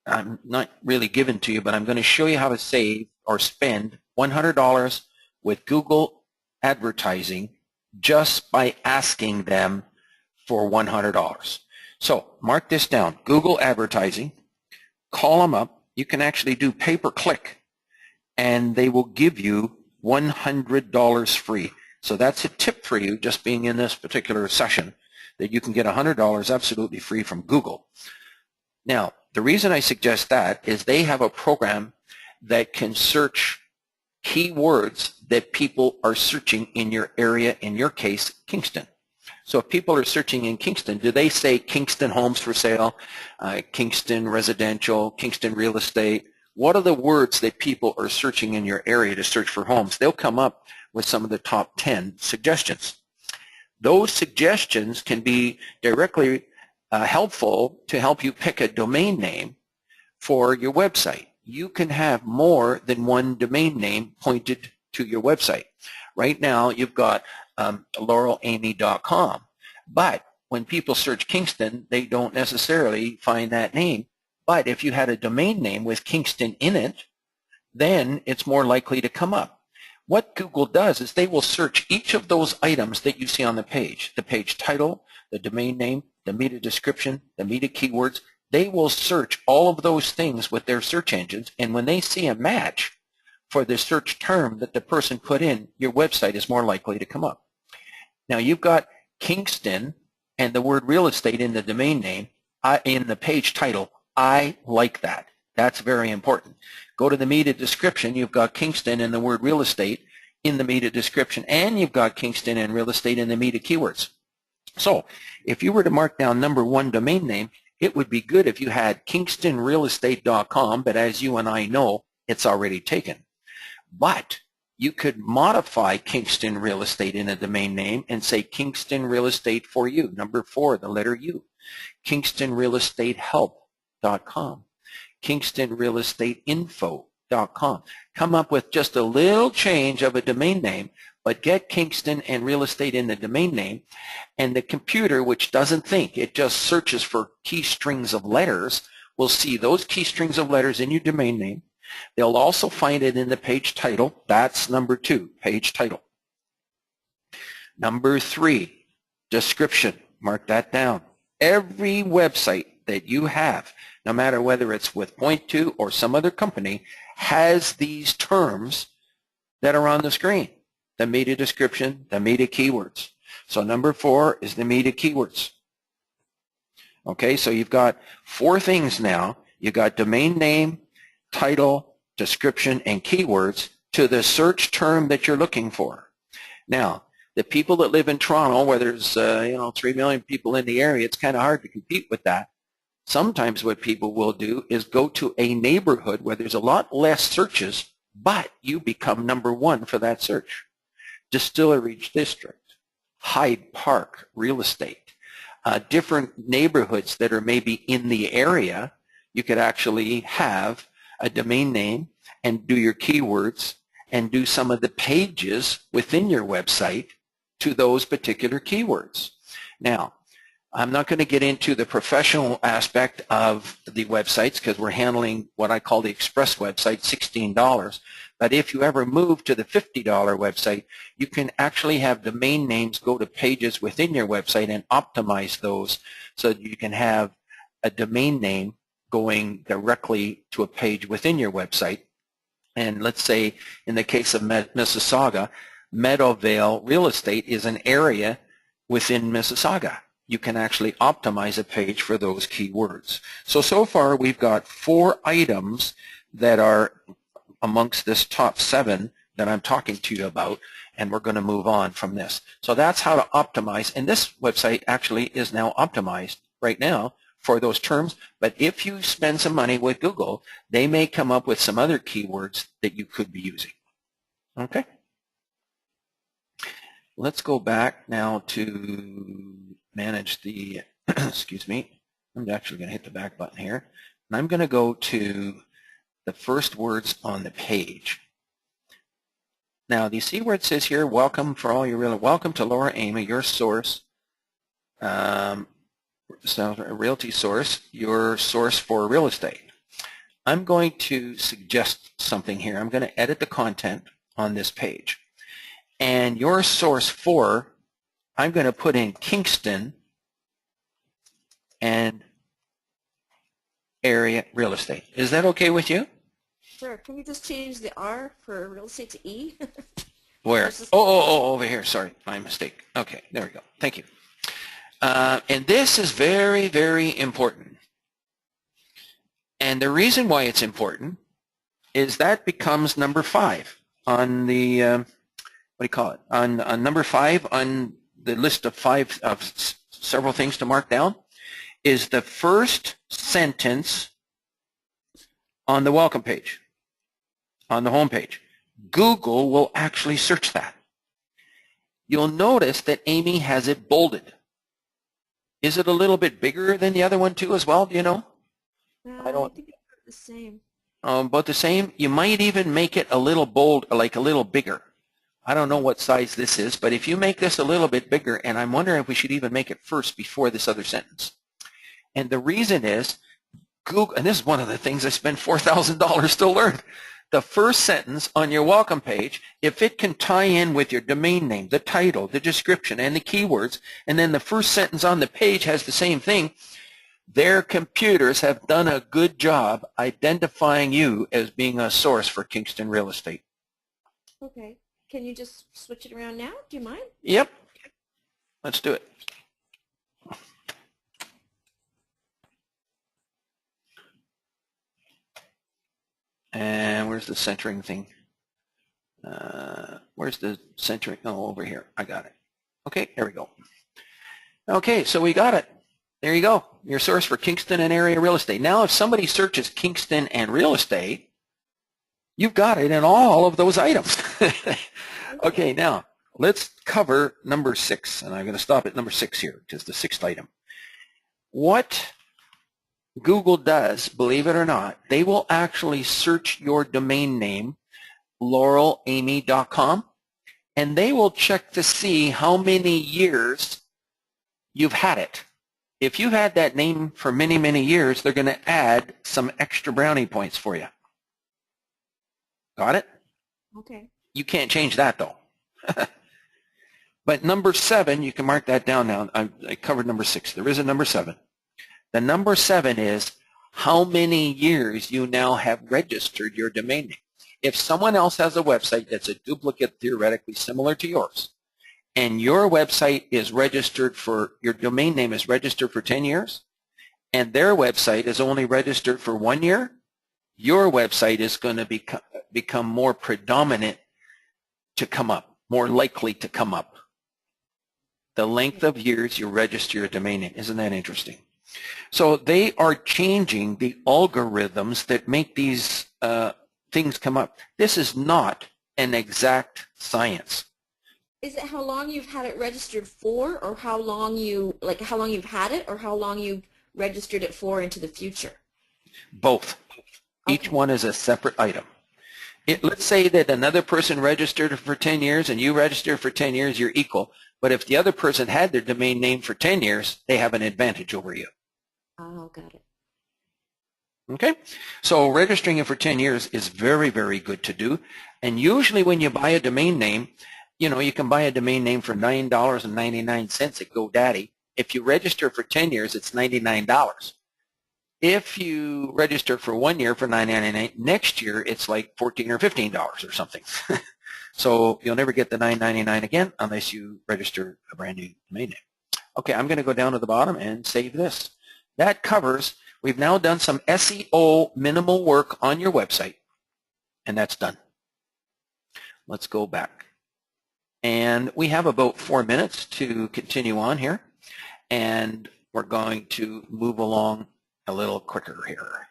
I'm not really giving to you, but I'm going to show you how to save or spend $100 with Google advertising just by asking them for $100. So mark this down. Google advertising, call them up. You can actually do pay-per-click, and they will give you $100 free. So that's a tip for you, just being in this particular session, that you can get $100 absolutely free from Google. Now, the reason I suggest that is they have a program that can search keywords that people are searching in your area, in your case, Kingston. So if people are searching in Kingston, do they say Kingston homes for sale, Kingston residential, Kingston real estate? What are the words that people are searching in your area to search for homes? They'll come up with some of the top 10 suggestions. Those suggestions can be directly helpful to help you pick a domain name for your website. You can have more than one domain name pointed to your website. Right now, you've got laurelamy.com, but when people search Kingston, they don't necessarily find that name. But if you had a domain name with Kingston in it, then it's more likely to come up. What Google does is they will search each of those items that you see on the page title, the domain name, the meta description, the meta keywords. They will search all of those things with their search engines, and when they see a match for the search term that the person put in, your website is more likely to come up. Now you've got Kingston and the word real estate in the domain name, in the page title. I like that. That's very important. Go to the meta description. You've got Kingston and the word real estate in the meta description, and you've got Kingston and real estate in the meta keywords. So if you were to mark down number 1 domain name, it would be good if you had kingstonrealestate.com, but as you and I know, it's already taken. But you could modify Kingston Real Estate in a domain name and say Kingston Real Estate for you, number 4, the letter U, kingstonrealestatehelp.com, kingstonrealestateinfo.com. Come up with just a little change of a domain name, but get Kingston and real estate in the domain name, and the computer, which doesn't think, it just searches for key strings of letters, will see those key strings of letters in your domain name. They'll also find it in the page title. That's number 2, page title. Number 3, description. Mark that down. Every website that you have, no matter whether it's with Point2 or some other company, has these terms that are on the screen. The meta description, the meta keywords. So number 4 is the meta keywords. Okay, so you've got 4 things now. You've got domain name, title, description, and keywords to the search term that you're looking for. Now, the people that live in Toronto, where there's 3 million people in the area, it's kind of hard to compete with that. Sometimes what people will do is go to a neighborhood where there's a lot less searches, but you become number 1 for that search. Distillery District, Hyde Park, real estate, different neighborhoods that are maybe in the area. You could actually have a domain name and do your keywords and do some of the pages within your website to those particular keywords. Now, I'm not going to get into the professional aspect of the websites because we're handling what I call the express website, $16. But if you ever move to the $50 website, you can actually have domain names go to pages within your website and optimize those so that you can have a domain name going directly to a page within your website. And let's say in the case of Mississauga, Meadowvale Real Estate is an area within Mississauga. You can actually optimize a page for those keywords. So far we've got 4 items that are amongst this top 7 that I'm talking to you about, and we're going to move on from this. So that's how to optimize, and this website actually is now optimized right now for those terms, but if you spend some money with Google, they may come up with some other keywords that you could be using. Okay? Let's go back now to manage the, excuse me, I'm actually going to hit the back button here, and I'm going to go to the first words on the page. Now, do you see where it says here, welcome for all your welcome to Laura Amy, your source, realty source, your source for real estate. I'm going to suggest something here. I'm going to edit the content on this page. And your source for, I'm going to put in Kingston and area real estate. Is that okay with you? Sure. Can you just change the R for real estate to E? Where? Oh, over here. Sorry, my mistake. Okay, there we go. Thank you. And this is very, very important. And the reason why it's important is that becomes number 5 on the, what do you call it? On number 5 on the list of 5 of several things to mark down is the first sentence on the welcome page, on the home page. Google will actually search that. You'll notice that Amy has it bolded. Is it a little bit bigger than the other one too as well? Do you know? I think it's the same. About the same? You might even make it a little bold, like a little bigger. I don't know what size this is, but if you make this a little bit bigger, and I'm wondering if we should even make it first before this other sentence. And the reason is, Google, and this is one of the things I spent $4,000 to learn. The first sentence on your welcome page, if it can tie in with your domain name, the title, the description, and the keywords, and then the first sentence on the page has the same thing, their computers have done a good job identifying you as being a source for Kingston real estate. Okay. Can you just switch it around now? Do you mind? Yep. Let's do it. And where's the centering thing? Where's the centering? Oh, over here. I got it. Okay, there we go. Okay, so we got it. There you go. Your source for Kingston and area real estate. Now, if somebody searches Kingston and real estate, you've got it in all of those items. Okay, now, let's cover number 6. And I'm going to stop at number 6 here, which is the 6th item. What Google does, believe it or not, they will actually search your domain name, laurelamy.com, and they will check to see how many years you've had it. If you've had that name for many, many years, they're going to add some extra brownie points for you. Got it? Okay. You can't change that, though. But number 7, you can mark that down now. I covered number 6. There is a number 7. The number 7 is how many years you now have registered your domain name. If someone else has a website that's a duplicate theoretically similar to yours, and your website is registered for, your domain name is registered for 10 years, and their website is only registered for 1 year, your website is going to become more predominant to come up, more likely to come up. The length of years you register your domain name. Isn't that interesting? So they are changing the algorithms that make these things come up. This is not an exact science. Is it how long you've had it registered for, or how long you've had it, or how long you've registered it for into the future? Both. Okay. Each one is a separate item. Let's say that another person registered for 10 years and you registered for 10 years, you're equal. But if the other person had their domain name for 10 years, they have an advantage over you. Oh, got it. Okay? So registering it for 10 years is very, very good to do. And usually when you buy a domain name, you know, you can buy a domain name for $9.99 at GoDaddy. If you register for 10 years, it's $99. If you register for 1 year for $9.99, next year it's like $14 or $15 or something. So you'll never get the $9.99 again unless you register a brand new domain name. Okay, I'm going to go down to the bottom and save this. That covers, we've now done some SEO minimal work on your website. and that's done. Let's go back. And we have about 4 minutes to continue on here, and we're going to move along a little quicker here.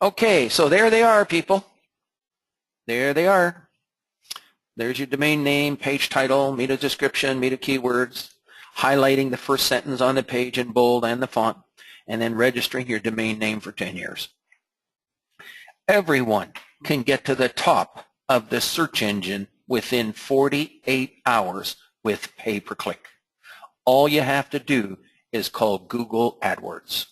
Okay, so there they are, people. There they are. There's your domain name, page title, meta description, meta keywords, highlighting the first sentence on the page in bold and the font, and then registering your domain name for 10 years. Everyone can get to the top of the search engine within 48 hours with pay-per-click. All you have to do is call Google AdWords.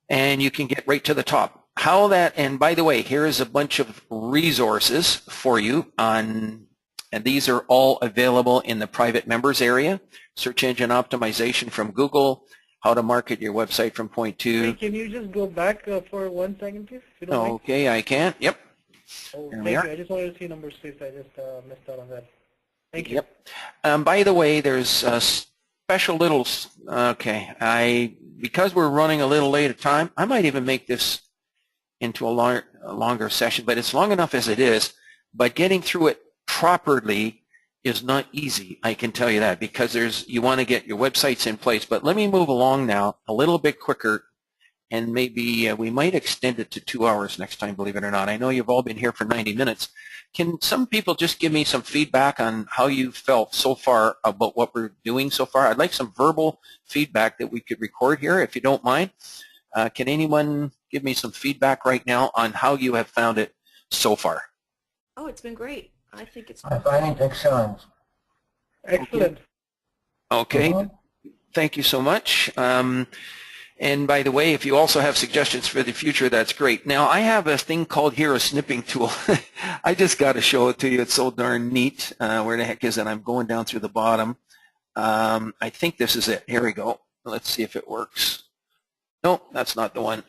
And you can get right to the top. How that, and by the way, here is a bunch of resources for you on, and these are all available in the private members area. Search engine optimization from Google, how to market your website from point two. Hey, can you just go back for 1 second, please? If you don't mind? Okay, I can. Yep. Oh, There thank we are. you. I just wanted to see numbers, please. I just missed out on that. Thank you. Yep. By the way, there's a special little, okay, because we're running a little late at time, I might even make this into a longer session, but it's long enough as it is, but getting through it properly is not easy, I can tell you that, because you want to get your websites in place. But let me move along now a little bit quicker, and maybe we might extend it to 2 hours next time, believe it or not. I know you've all been here for 90 minutes. Can some people just give me some feedback on how you felt so far about what we're doing so far? I'd like some verbal feedback that we could record here, if you don't mind. Can anyone give me some feedback right now on how you have found it so far? Oh, it's been great. I think it's I find it excellent. Excellent. Okay. Thank you so much. And by the way, if you also have suggestions for the future, that's great. Now, I have a thing called here, a snipping tool. I just got to show it to you. It's so darn neat. Where the heck is it? I'm going down through the bottom. I think this is it. Here we go. Let's see if it works. No, that's not the one.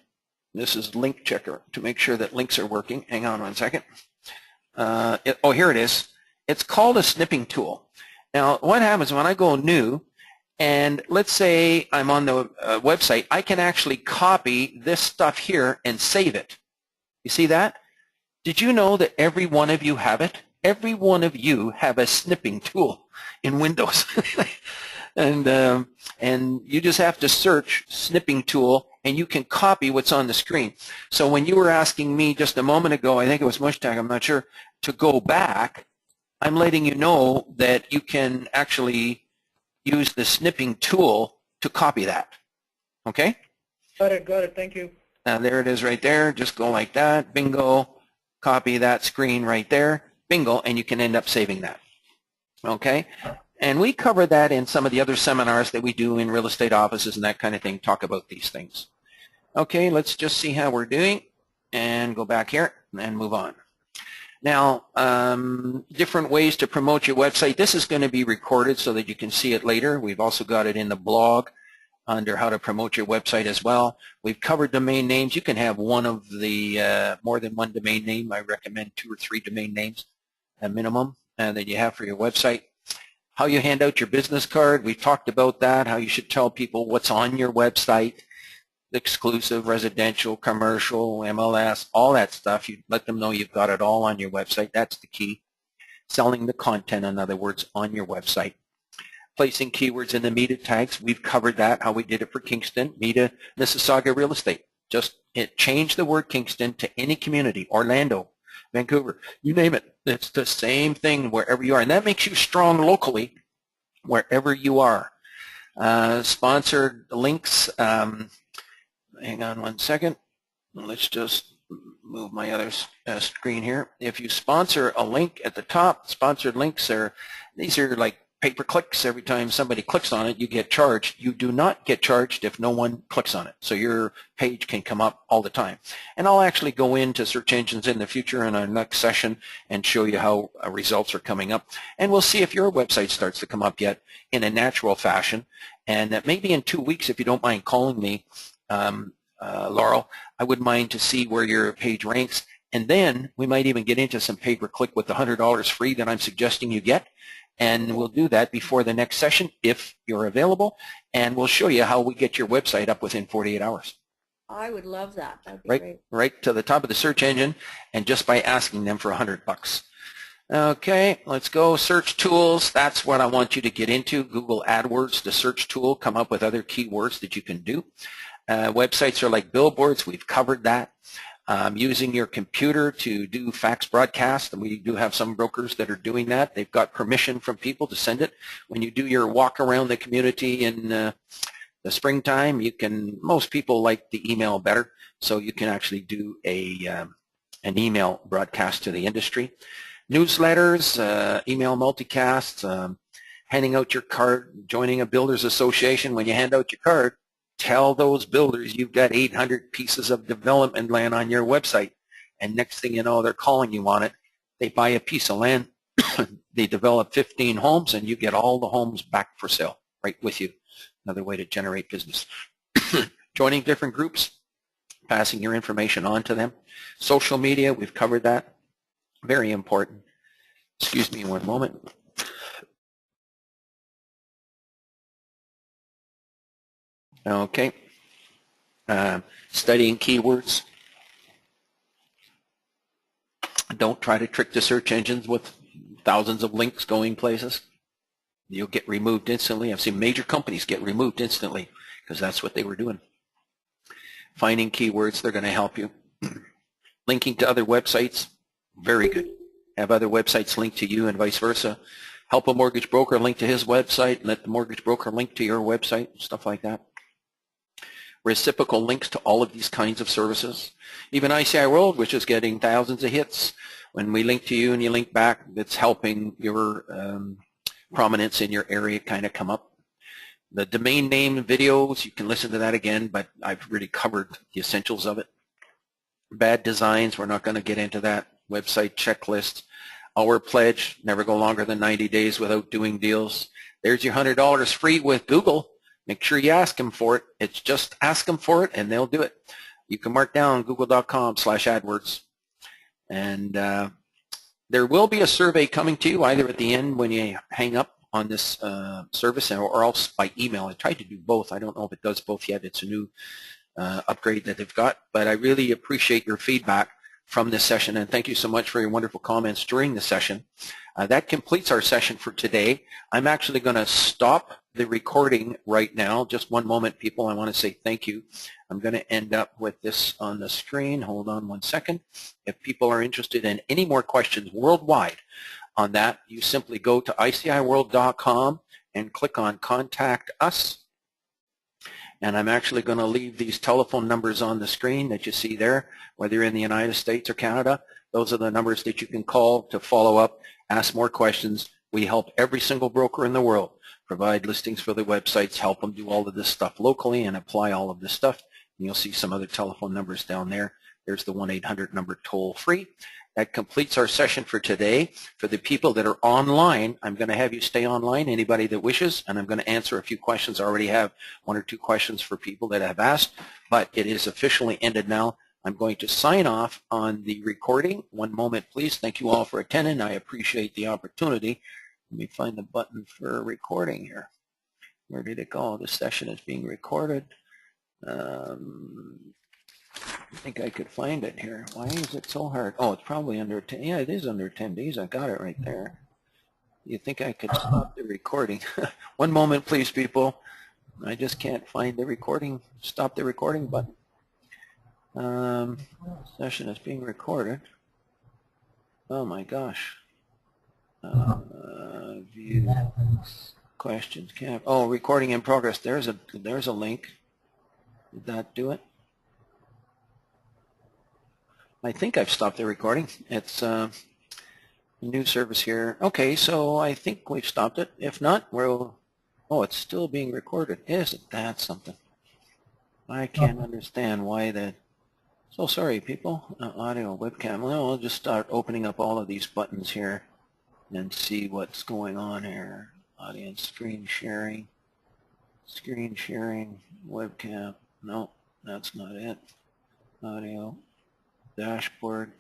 This is Link Checker to make sure that links are working. Hang on 1 second. Oh, here it is. It's called a snipping tool. Now, what happens when I go new, and let's say I'm on the website, I can actually copy this stuff here and save it. You see that? Did you know that every one of you have it? Every one of you have a snipping tool in Windows. And you just have to search snipping tool, and you can copy what's on the screen. So when you were asking me just a moment ago, I think it was Mushtaq, I'm not sure, to go back, I'm letting you know that you can actually use the snipping tool to copy that. Okay? Got it. Thank you. There it is right there. Just go like that. Bingo. Copy that screen right there. Bingo. And you can end up saving that. Okay? And we cover that in some of the other seminars that we do in real estate offices and that kind of thing, talk about these things. Okay, let's just see how we're doing and go back here and move on. Now, different ways to promote your website. This is going to be recorded so that you can see it later. We've also got it in the blog under how to promote your website as well. We've covered domain names. You can have one of the more than one domain name. I recommend 2 or 3 domain names at minimum that you have for your website. How you hand out your business card, we've talked about that, how you should tell people what's on your website, exclusive, residential, commercial, MLS, all that stuff. You let them know you've got it all on your website. That's the key. Selling the content, in other words, on your website. Placing keywords in the meta tags, we've covered that, how we did it for Kingston, meta, Mississauga real estate. Just change the word Kingston to any community, Orlando, Vancouver, you name it. It's the same thing wherever you are. And that makes you strong locally wherever you are. Sponsored links. Hang on 1 second. Let's just move my other screen here. If you sponsor a link at the top, sponsored links these are like pay-per-clicks. Every time somebody clicks on it, you get charged. You do not get charged if no one clicks on it. So your page can come up all the time. And I'll actually go into search engines in the future in our next session and show you how results are coming up. And we'll see if your website starts to come up yet in a natural fashion. And maybe in 2 weeks, if you don't mind calling me, Laurel, I would mind to see where your page ranks. And then we might even get into some pay-per-click with the $100 free that I'm suggesting you get. And we'll do that before the next session if you're available. And we'll show you how we get your website up within 48 hours. I would love that. That'd be Right, great. right to the top of the search engine, and just by asking them for $100. Okay, let's go. Search tools. That's what I want you to get into. Google AdWords, the search tool. Come up with other keywords that you can do. Websites are like billboards. We've covered that. Using your computer to do fax broadcasts, and we do have some brokers that are doing that. They've got permission from people to send it. When you do your walk around the community in the springtime, most people like the email better, so you can actually do an email broadcast to the industry. Newsletters, email multicasts, handing out your card, joining a builders association. When you hand out your card, tell those builders you've got 800 pieces of development land on your website, and next thing you know, they're calling you on it. They buy a piece of land, they develop 15 homes, and you get all the homes back for sale right with you. Another way to generate business. Joining different groups, passing your information on to them. Social media, we've covered that. Very important. Excuse me one moment. Okay. Studying keywords. Don't try to trick the search engines with thousands of links going places. You'll get removed instantly. I've seen major companies get removed instantly because that's what they were doing. Finding keywords, they're going to help you. Linking to other websites, very good. Have other websites linked to you and vice versa. Help a mortgage broker link to his website, let the mortgage broker link to your website, stuff like that. Reciprocal links to all of these kinds of services. Even ICIWorld, which is getting thousands of hits. When we link to you and you link back, it's helping your prominence in your area kind of come up. The domain name videos, you can listen to that again, but I've really covered the essentials of it. Bad designs, we're not going to get into that. Website checklist. Our pledge, never go longer than 90 days without doing deals. There's your $100 free with Google. Make sure you ask them for it. It's just ask them for it and they'll do it. You can mark down google.com/AdWords. And there will be a survey coming to you either at the end when you hang up on this service or else by email. I tried to do both. I don't know if it does both yet. It's a new upgrade that they've got. But I really appreciate your feedback from this session, and thank you so much for your wonderful comments during the session. That completes our session for today. I'm actually going to stop the recording right now. Just one moment, people. I want to say thank you. I'm going to end up with this on the screen. Hold on one second. If people are interested in any more questions worldwide on that, you simply go to ICIWorld.com and click on Contact Us. And I'm actually going to leave these telephone numbers on the screen that you see there, whether you're in the United States or Canada. Those are the numbers that you can call to follow up, ask more questions. We help every single broker in the world provide listings for the websites, help them do all of this stuff locally and apply all of this stuff. And you'll see some other telephone numbers down there. There's the 1-800 number toll free. That completes our session for today. For the people that are online, I'm going to have you stay online, anybody that wishes, and I'm going to answer a few questions. I already have 1 or 2 questions for people that have asked, but it is officially ended now. I'm going to sign off on the recording. One moment, please. Thank you all for attending. I appreciate the opportunity. Let me find the button for recording here. Where did it go? This session is being recorded. I think I could find it here. Why is it so hard? Oh, it's probably under 10. Yeah, it is under 10 days. I got it right there. You think I could stop the recording? One moment, please, people. I just can't find the recording. Stop the recording button. Session is being recorded. Oh my gosh. View questions. Oh, recording in progress. There's a link. Did that do it? I think I've stopped the recording. It's a new service here. Okay, so I think we've stopped it. If not, oh, it's still being recorded. Isn't that something? I can't understand why that. So sorry, people. Audio, webcam. Well, I'll just start opening up all of these buttons here and see what's going on here. Audience, screen sharing, webcam. No, that's not it. Audio. Dashboard.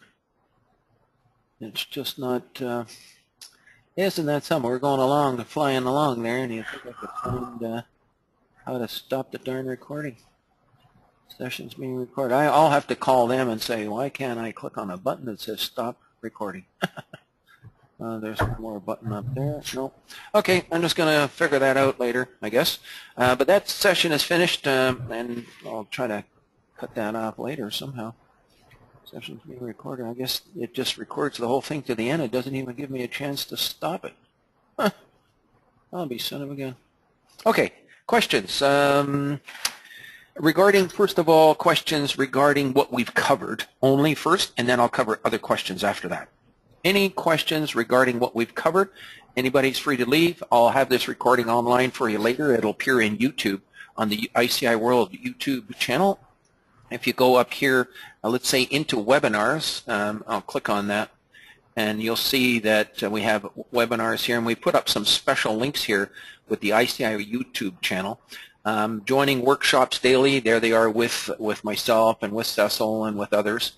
It's just not, isn't that something? We're going along, flying along there, and you think I could find how to stop the darn recording. Session's being recorded. I'll have to call them and say, why can't I click on a button that says stop recording? There's one more button up there. Nope. Okay, I'm just going to figure that out later, I guess. But that session is finished, and I'll try to cut that off later somehow. Session's being recorded. I guess it just records the whole thing to the end. It doesn't even give me a chance to stop it. Huh. I'll be son of a gun. Okay, questions. Regarding, first of all, questions regarding what we've covered only first, and then I'll cover other questions after that. Any questions regarding what we've covered? Anybody's free to leave. I'll have this recording online for you later. It'll appear in YouTube on the ICIWorld YouTube channel. If you go up here, let's say into webinars, I'll click on that, and you'll see that we have webinars here, and we put up some special links here with the ICI YouTube channel. Joining workshops daily, there they are with myself and with Cecil and with others.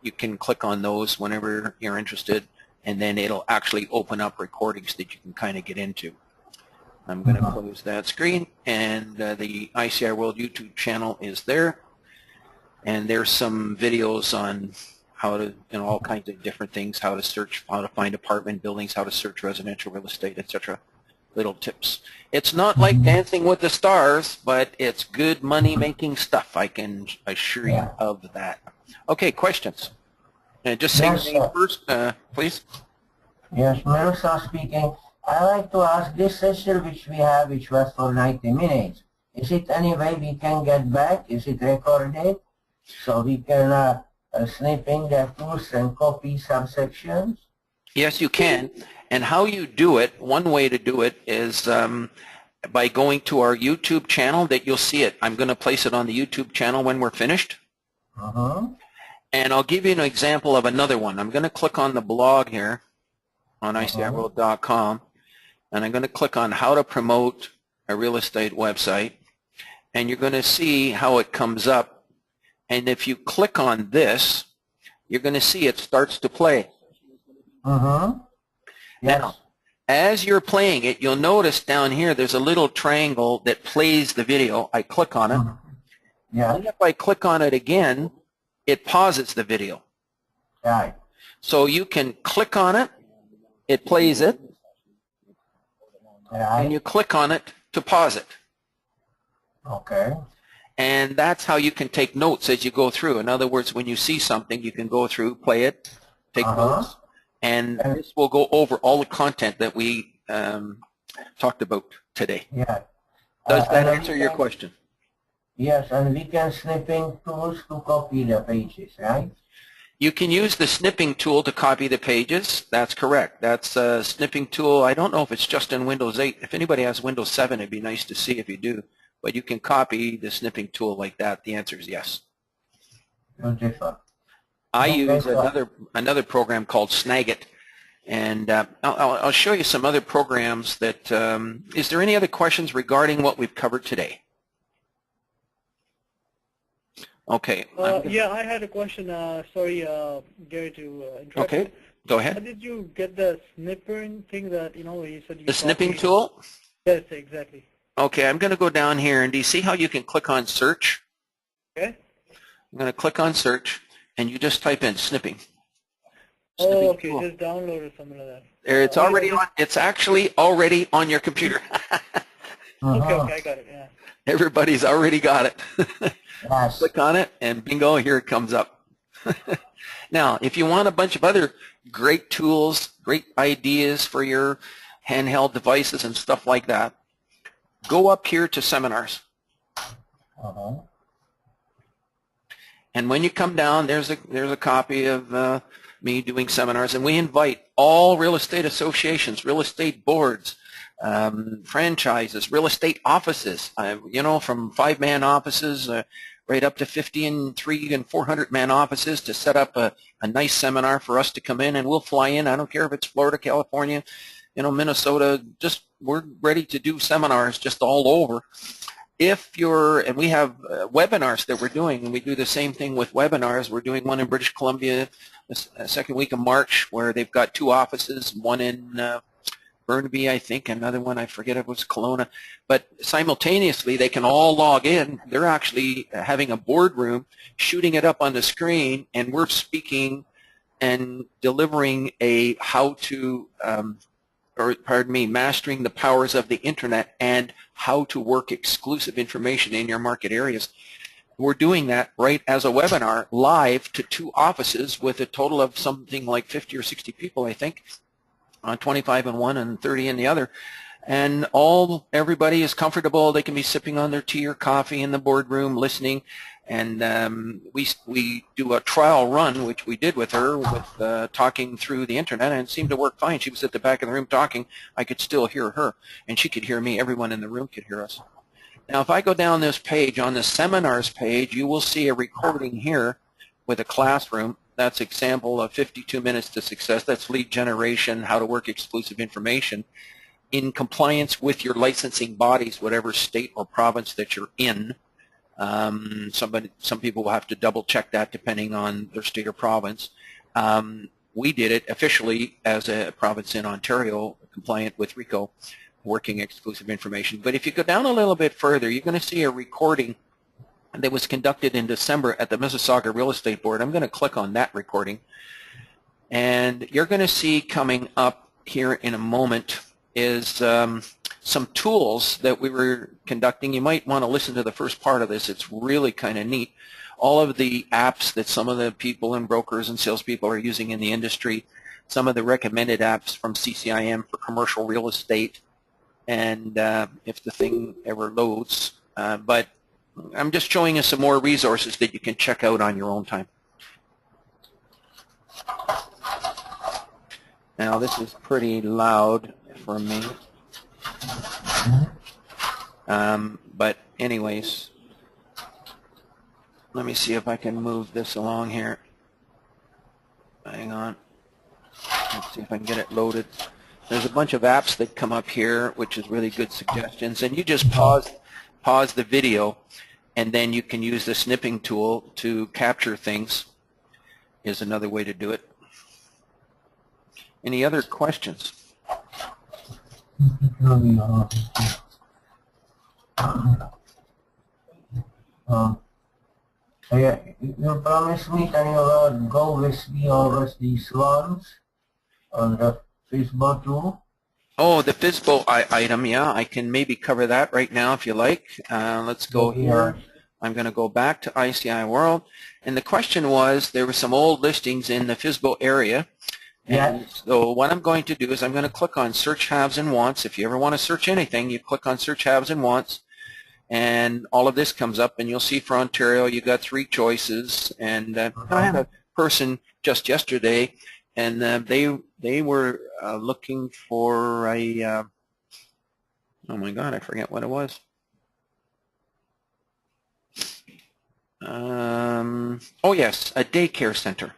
You can click on those whenever you're interested, and then it'll actually open up recordings that you can kind of get into. I'm going to close that screen, and the ICIWorld YouTube channel is there, and there's some videos on how to, all kinds of different things, how to search, how to find apartment buildings, how to search residential real estate, etc. Little tips. It's not like Dancing with the Stars, but it's good money-making stuff. I can assure you of that. Okay, questions? Just say your name first, please. Yes, Miroslav speaking. I'd like to ask this session which we have, which was for 90 minutes. Is it any way we can get back? Is it recorded? So we can snip in the tools and copy subsections? Yes, you can. And how you do it, one way to do it is by going to our YouTube channel that you'll see it. I'm going to place it on the YouTube channel when we're finished. And I'll give you an example of another one. I'm going to click on the blog here on ICIWorld.com, and I'm going to click on how to promote a real estate website, and you're going to see how it comes up. And if you click on this, you're going to see it starts to play. Yes. Now, as you're playing it, you'll notice down here there's a little triangle that plays the video. I click on it. And if I click on it again, it pauses the video. Right. So you can click on it, it plays it, and you click on it to pause it. Okay. And that's how you can take notes as you go through. In other words, when you see something, you can go through, play it, take notes, and this will go over all the content that we talked about today. Yeah. Does that answer your question? Yes, and we can snip in tools to copy the pages, right? You can use the snipping tool to copy the pages. That's correct. That's a snipping tool. I don't know if it's just in Windows 8. If anybody has Windows 7, it'd be nice to see if you do. But you can copy the snipping tool like that. The answer is yes. Beautiful. I use another program called Snagit. And I'll show you some other programs that, is there any other questions regarding what we've covered today? Okay. Yeah, I had a question. Sorry, Gary, to interrupt. Okay, go ahead. How did you get the snipping thing that, you said you The snipping tool? Yes, exactly. Okay, I'm going to go down here, and do you see how you can click on search? Okay. I'm going to click on search, and you just type in snipping. Oh, okay, just download or something like that. There, it's already on. It's actually already on your computer. Okay, I got it, yeah. Everybody's already got it. Yes. Click on it, and bingo, here it comes up. Now, if you want a bunch of other great tools, great ideas for your handheld devices and stuff like that, go up here to seminars. And when you come down, there's a copy of me doing seminars, and we invite all real estate associations, real estate boards, franchises, real estate offices, from 5-man offices right up to 50 and 300 and 400-man offices to set up a nice seminar for us to come in, and we'll fly in. I don't care if it's Florida, California, Minnesota, we're ready to do seminars just all over. And we have webinars that we're doing, and we do the same thing with webinars. We're doing one in British Columbia the second week of March where they've got 2 offices, one in Burnaby, I think, another one, I forget if it was Kelowna, but simultaneously they can all log in. They're actually having a boardroom, shooting it up on the screen, and we're speaking and delivering a how to, or pardon me, mastering the powers of the internet and how to work exclusive information in your market areas. We're doing that right as a webinar live to 2 offices with a total of something like 50 or 60 people, I think, 25 in one and 30 in the other. And everybody is comfortable. They can be sipping on their tea or coffee in the boardroom listening. And we do a trial run, which we did with her, with talking through the internet, and it seemed to work fine. She was at the back of the room talking. I could still hear her, and she could hear me. Everyone in the room could hear us. Now, if I go down this page, on the seminars page, you will see a recording here with a classroom. That's example of 52 minutes to success. That's lead generation, how to work exclusive information in compliance with your licensing bodies, whatever state or province that you're in. Some people will have to double check that depending on their state or province. We did it officially as a province in Ontario, compliant with RICO, working exclusive information. But if you go down a little bit further, you're going to see a recording that was conducted in December at the Mississauga Real Estate Board. I'm going to click on that recording, and you're going to see coming up here in a moment is some tools that we were conducting. You might want to listen to the first part of this. It's really kind of neat. All of the apps that some of the people and brokers and salespeople are using in the industry, some of the recommended apps from CCIM for commercial real estate, and if the thing ever loads. But I'm just showing you some more resources that you can check out on your own time. Now, this is pretty loud for me. But anyways, let me see if I can move this along here. Hang on. Let's see if I can get it loaded. There's a bunch of apps that come up here, which is really good suggestions. And you just pause the video, and then you can use the snipping tool to capture things, is another way to do it. Any other questions? You promised me that you will go with me over these ones on the FISBO too. Oh, the FISBO item, yeah, I can maybe cover that right now if you like. Let's go here. I'm going to go back to ICIWorld. And the question was, there were some old listings in the FISBO area. And so what I'm going to do is I'm going to click on Search Haves and Wants. If you ever want to search anything, you click on Search Haves and Wants. And all of this comes up, and you'll see for Ontario, you got 3 choices. And I had a person just yesterday, and they were looking for a, oh my God, I forget what it was. Oh yes, a daycare center.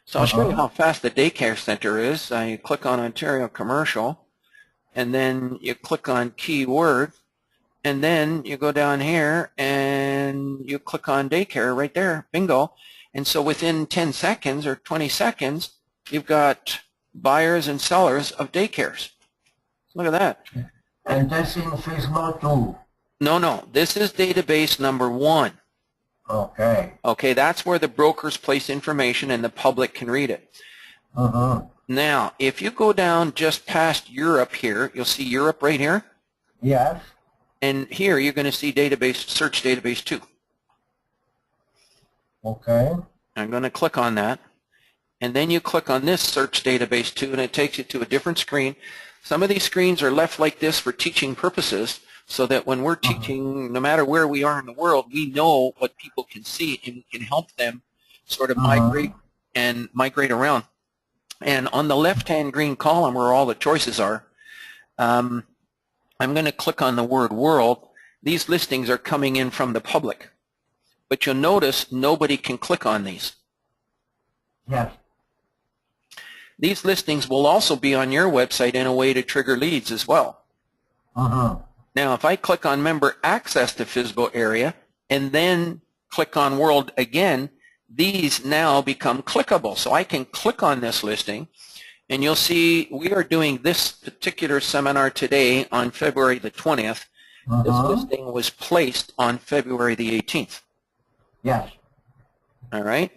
So I'll show you how fast the daycare center is. I click on Ontario Commercial, and then you click on Keyword, and then you go down here and you click on daycare right there, bingo. And so within 10 seconds or 20 seconds, you've got buyers and sellers of daycares. Look at that. And that's in FISBO too? No, this is database number 1. Okay. Okay, that's where the brokers place information and the public can read it. Now, if you go down just past Europe here, you'll see Europe right here. Yes. And here you're going to see database, search database 2. Okay. I'm going to click on that. And then you click on this search database 2, and it takes you to a different screen. Some of these screens are left like this for teaching purposes, so that when we're teaching, no matter where we are in the world, we know what people can see, and we can help them sort of migrate around. And on the left-hand green column where all the choices are, I'm going to click on the word world. These listings are coming in from the public. But you'll notice nobody can click on these. Yes. These listings will also be on your website in a way to trigger leads as well. Now, if I click on Member Access to FISBO Area and then click on World again, these now become clickable. So I can click on this listing, and you'll see we are doing this particular seminar today on February the 20th. This listing was placed on February the 18th. Yes. All right.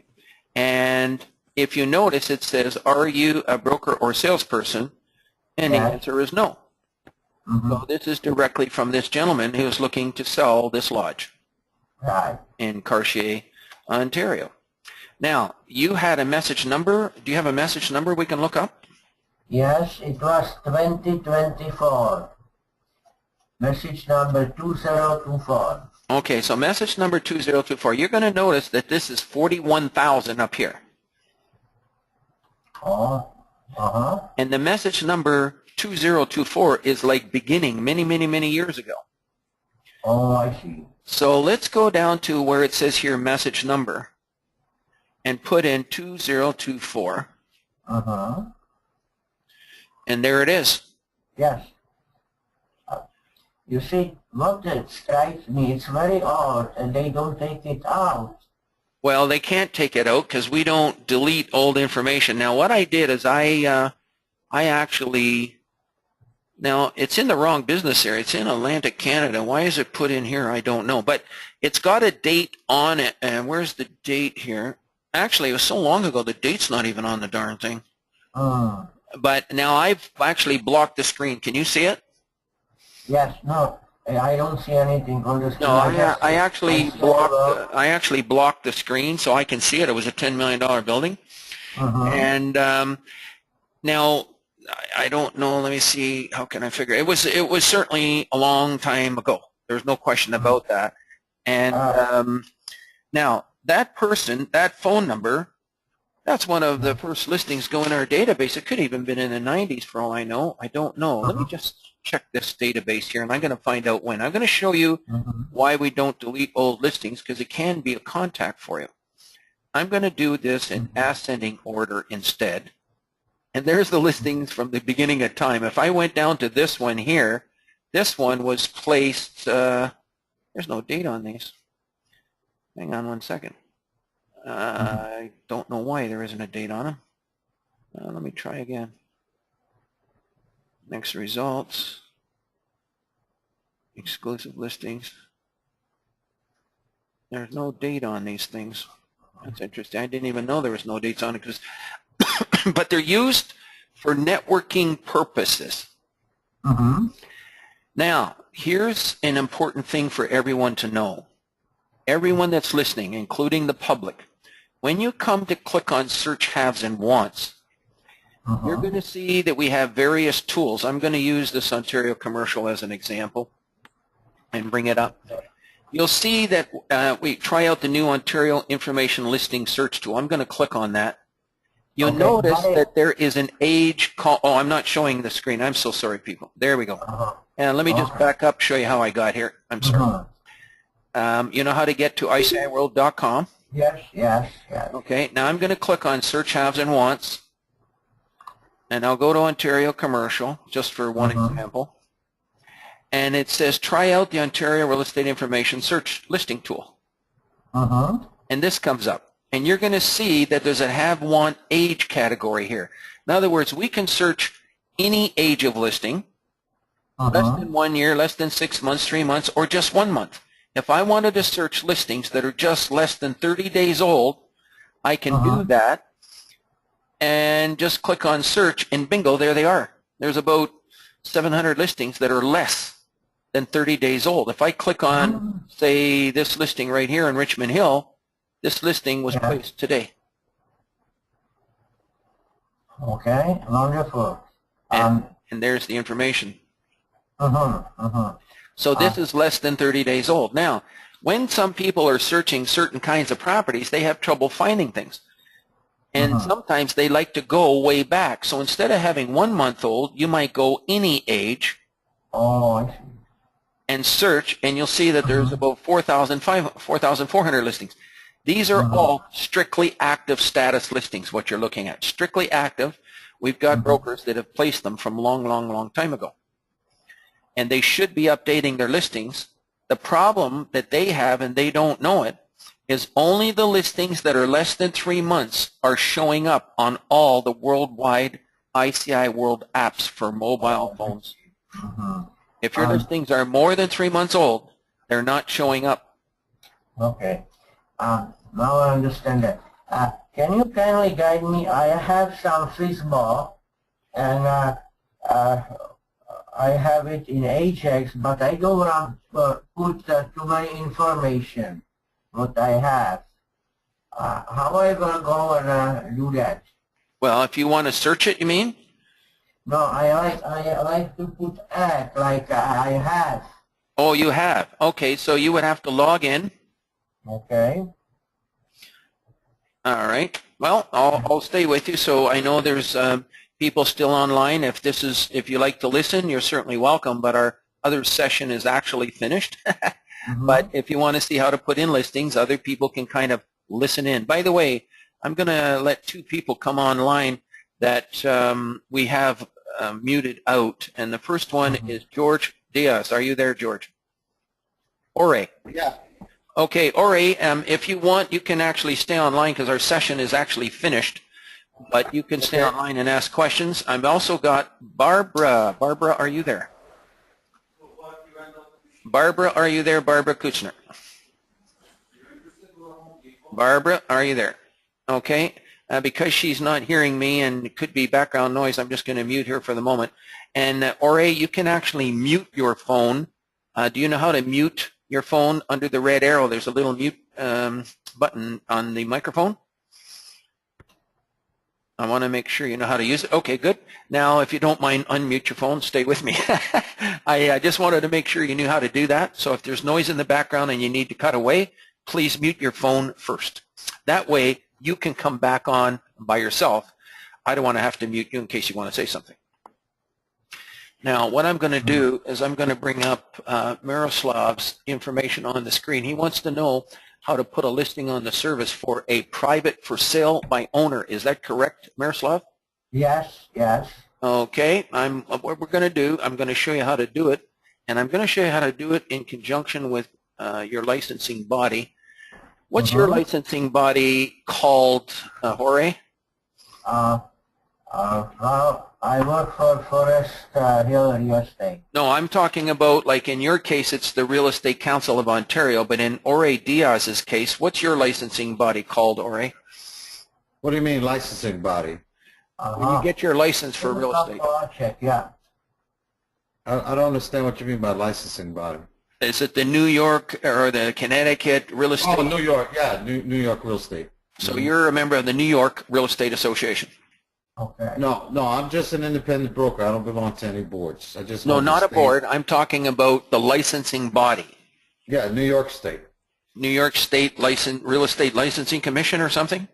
And if you notice, it says, are you a broker or salesperson? And the answer is no. So this is directly from this gentleman who's looking to sell this lodge in Cartier, Ontario. Now, you had a message number. Do you have a message number we can look up? Yes, it was 2024. Message number 2024. Okay, so message number 2024. You're going to notice that this is 41,000 up here. Oh, And the message number 2024 is like beginning many years ago. Oh, I see. So let's go down to where it says here message number and put in 2024. And there it is. Yes. You see, what that strikes me, it's very odd, and they don't take it out. Well, they can't take it out because we don't delete old information. Now, what I did is I actually, now it's in the wrong business area. It's in Atlantic Canada. Why is it put in here? I don't know. But it's got a date on it. And where's the date here? Actually, it was so long ago, the date's not even on the darn thing. But now I've actually blocked the screen. Can you see it? Yes, no, I don't see anything on the screen. No, I actually blocked the screen so I can see it. It was a $10 million building. And now I don't know. Let me see. How can I figure? It was certainly a long time ago. There's no question about that. And now that person, that phone number, that's one of the first listings go in our database. It could have even been in the 90s for all I know. I don't know. Let me just check this database here, and I'm going to find out when. I'm going to show you why we don't delete old listings, because it can be a contact for you. I'm going to do this in ascending order instead. And there's the listings from the beginning of time. If I went down to this one here, this one was placed, there's no date on these. Hang on one second. I don't know why there isn't a date on them. Let me try again. Next results. Exclusive listings. There's no date on these things. That's interesting. I didn't even know there was no dates on it, because but they're used for networking purposes. Now, here's an important thing for everyone to know. Everyone that's listening, including the public, when you come to click on search haves and wants, you're going to see that we have various tools. I'm going to use this Ontario Commercial as an example and bring it up. You'll see that we try out the new Ontario Information Listing Search tool. I'm going to click on that. You'll notice that there is an age call. Oh, I'm not showing the screen. I'm so sorry, people. There we go. And let me just back up, show you how I got here. I'm sorry. You know how to get to ICIWorld.com? Yes. Okay, now I'm going to click on Search Haves and Wants. And I'll go to Ontario Commercial, just for one example. And it says, try out the Ontario Real Estate Information Search Listing Tool. And this comes up. And you're going to see that there's a have, want, age category here. In other words, we can search any age of listing, less than 1 year, less than 6 months, 3 months, or just 1 month. If I wanted to search listings that are just less than 30 days old, I can do that. And just click on search, and bingo, there they are. There's about 700 listings that are less than 30 days old. If I click on, say, this listing right here in Richmond Hill, this listing was placed today. Okay, wonderful. And there's the information. So this is less than 30 days old. Now, when some people are searching certain kinds of properties, they have trouble finding things. And sometimes they like to go way back. So instead of having 1 month old, you might go any age and search, and you'll see that there's about 4,400 listings. These are all strictly active status listings, what you're looking at. Strictly active. We've got brokers that have placed them from long time ago. And they should be updating their listings. The problem that they have, and they don't know it, is only the listings that are less than 3 months are showing up on all the worldwide ICIWorld apps for mobile phones. Mhm. If your listings are more than 3 months old, they're not showing up. Okay. Now I understand that. Can you kindly guide me? I have some football, and I have it in Ajax, but I don't want to put too many information what I have. How I will go and do that? Well, if you want to search it, you mean? No, I like to put act like I have. Oh, you have. Okay, so you would have to log in. Okay. All right. Well, I'll stay with you. So I know there's people still online. If you like to listen, you're certainly welcome. But our other session is actually finished. But if you want to see how to put in listings, other people can kind of listen in. By the way, I'm going to let 2 people come online that we have muted out. And the first one is George Diaz. Are you there, George? Ore. Yeah. Okay, Ore, if you want, you can actually stay online because our session is actually finished. But you can stay online and ask questions. I've also got Barbara. Barbara, are you there? Barbara, are you there? Barbara Kuchner. Barbara, are you there? Okay. Because she's not hearing me and it could be background noise, I'm just going to mute her for the moment. And Ore, you can actually mute your phone. Do you know how to mute your phone? Under the red arrow, there's a little mute button on the microphone. I want to make sure you know how to use it. Okay, good. Now, if you don't mind, unmute your phone. Stay with me. I just wanted to make sure you knew how to do that. So if there's noise in the background and you need to cut away, please mute your phone first. That way, you can come back on by yourself. I don't want to have to mute you in case you want to say something. Now, what I'm going to do is I'm going to bring up Miroslav's information on the screen. He wants to know how to put a listing on the service for a private for sale by owner. Is that correct, Miroslav? Yes, yes. Okay, what we're going to do, I'm going to show you how to do it, and I'm going to show you how to do it in conjunction with your licensing body. What's your licensing body called, Jorge? Well, I work for Forest Hill Real Estate. No, I'm talking about, like in your case, it's the Real Estate Council of Ontario, but in Ore Diaz's case, what's your licensing body called, Ore? What do you mean licensing body? When you get your license for real estate. Project, yeah. I don't understand what you mean by licensing body. Is it the New York or the Connecticut Real Estate? Oh, New York, yeah, New York Real Estate. So you're a member of the New York Real Estate Association? Okay. No, I'm just an independent broker. I don't belong to any boards. I just No, not a board. I'm talking about the licensing body. Yeah, New York State. New York State Real Estate Licensing Commission or something?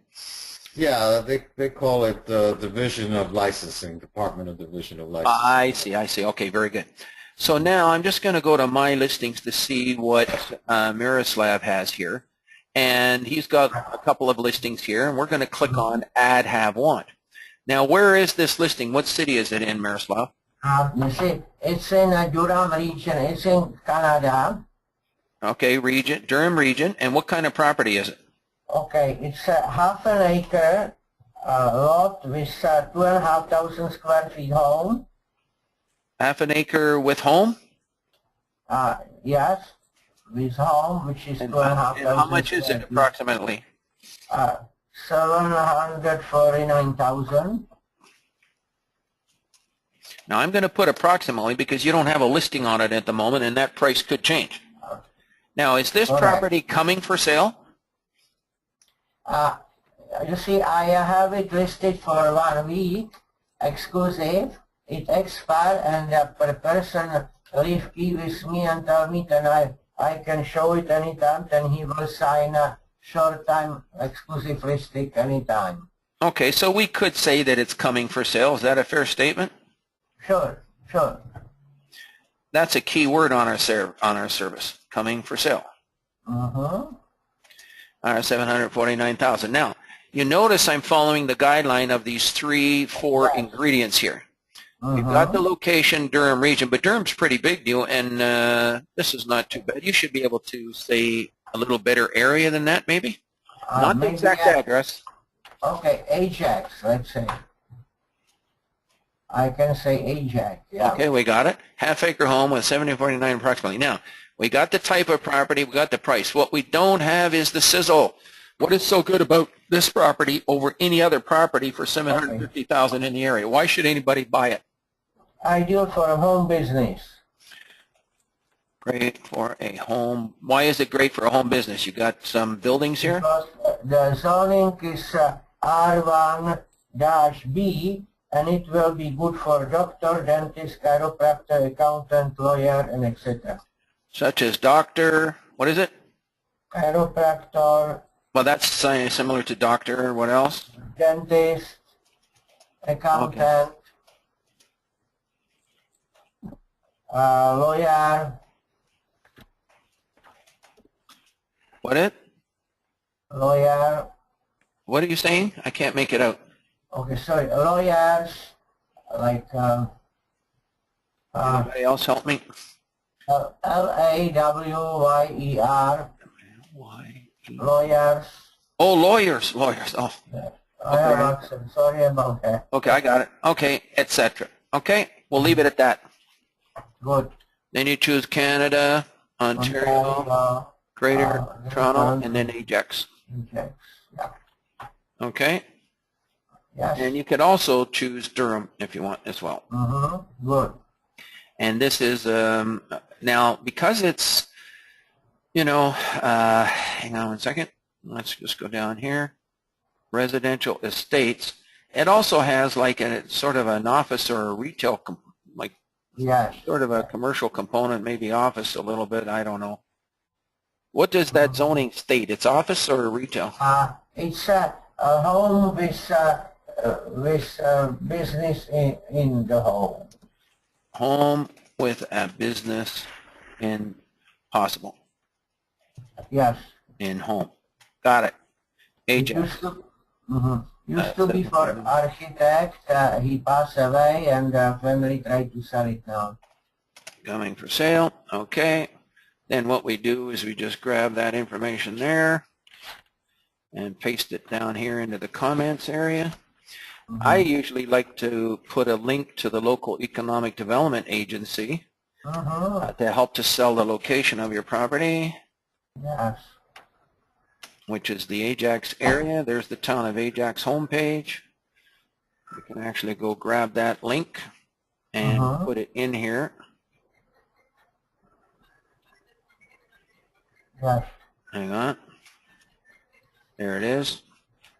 Yeah, they call it the Division of Licensing, Department of Division of Licensing. I see. Okay, very good. So now I'm just going to go to my listings to see what Miroslav has here. And he's got a couple of listings here, and we're going to click on Add Have Want. Now, where is this listing? What city is it in, Miroslav? You see, it's in Durham region. It's in Canada. Okay, Durham region. And what kind of property is it? Okay, it's a half an acre lot with 2,500 square feet home. Half an acre with home? Yes, with home, which is 2,500. And how much is it approximately? 749,000. Now I'm going to put approximately because you don't have a listing on it at the moment, and that price could change. Now, is this property coming for sale? You see, I have it listed for 1 week, exclusive. It expired, and the person leave key with me and tell me that I can show it anytime, and he will sign a short-time exclusive listing anytime. Okay, so we could say that it's coming for sale. Is that a fair statement? Sure. That's a key word on our service, coming for sale. 749,000. Now, you notice I'm following the guideline of these 4 ingredients here. We've got the location, Durham region, but Durham's pretty big deal, and this is not too bad. You should be able to say a little better area than that, maybe? Not the exact address. Okay, Ajax, let's say. I can say Ajax. Yeah. Okay, we got it. Half-acre home with 7049 approximately. Now, we got the type of property, we got the price. What we don't have is the sizzle. What is so good about this property over any other property for $750,000 in the area? Why should anybody buy it? Ideal for a home business. Great for a home. Why is it great for a home business? You got some buildings here? Because the zoning is R1-B, and it will be good for doctor, dentist, chiropractor, accountant, lawyer, and etc. Such as doctor, what is it? Chiropractor, Well, that's similar to doctor. What else? dentist, accountant, lawyer. What it? Lawyer. What are you saying? I can't make it out. Okay, sorry. Lawyers, like Anybody else help me? L-A-W-Y-E-R. Lawyers. Oh, lawyers. Lawyers. Oh. I have accent. Sorry about that. Okay, I got it. Okay, etc. Okay, we'll leave it at that. Good. Then you choose Canada, Ontario, Greater Toronto, and then Ajax. Okay. Yeah. Okay? Yes. And you could also choose Durham if you want as well. Good. And this is, now, because it's, you know, hang on one second. Let's just go down here. Residential estates. It also has like a sort of an office or a retail, like Yes. sort of a commercial component, maybe office a little bit, I don't know. What does that zoning state? It's office or retail? It's a home with business in the home. Home with a business in possible. Yes. In home. Got it. Ajax. Used to be for architect. He passed away, and family tried to sell it now. Coming for sale. Okay. Then what we do is we just grab that information there and paste it down here into the comments area. I usually like to put a link to the local economic development agency to help to sell the location of your property. Yes. Which is the Ajax area. There's the town of Ajax homepage. You can actually go grab that link and put it in here. Yes. Hang on. There it is.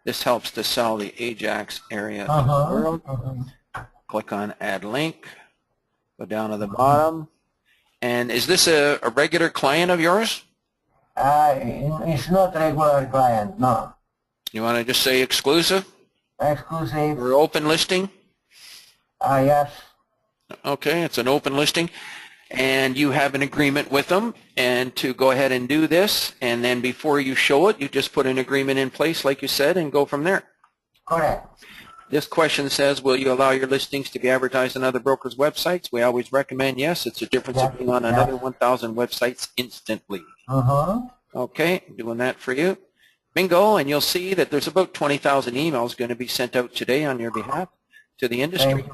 This helps to sell the Ajax area to the world. Click on Add Link. Go down to the bottom. And is this a regular client of yours? It's not regular client, no. You want to just say exclusive? Exclusive. Or open listing? Yes. Okay, it's an open listing. And you have an agreement with them and to go ahead and do this. And then before you show it, you just put an agreement in place, like you said, and go from there. Correct. This question says, will you allow your listings to be advertised on other brokers' websites? We always recommend yes. It's a difference of being on another 1,000 websites instantly. Okay, doing that for you. Bingo, and you'll see that there's about 20,000 emails going to be sent out today on your behalf to the industry.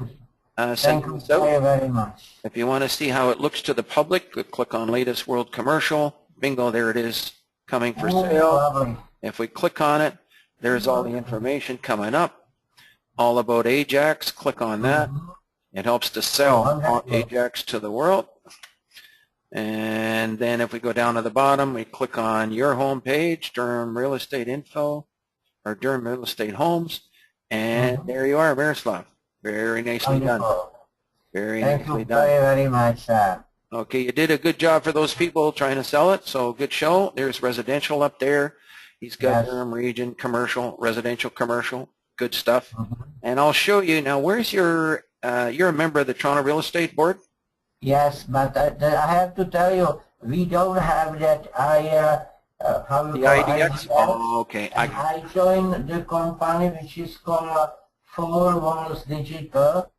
Thank you very much. If you want to see how it looks to the public, click on Latest World Commercial. Bingo, there it is, coming for sale. Lovely. If we click on it, there's all the information coming up, all about Ajax. Click on that. It helps to sell Ajax to the world. And then if we go down to the bottom, we click on your home page, Durham Real Estate Info, or Durham Real Estate Homes, and there you are, Miroslav. Very nicely done. Very nicely done. Thank you very much, sir. Okay, you did a good job for those people trying to sell it, so good show. There's residential up there. He's got Durham region, commercial, residential, commercial, good stuff. And I'll show you now, where's your, you're a member of the Toronto Real Estate Board? Yes, but I have to tell you, we don't have that how you The call IDX? Oh, okay. I joined the company which is called Four Walls Digital,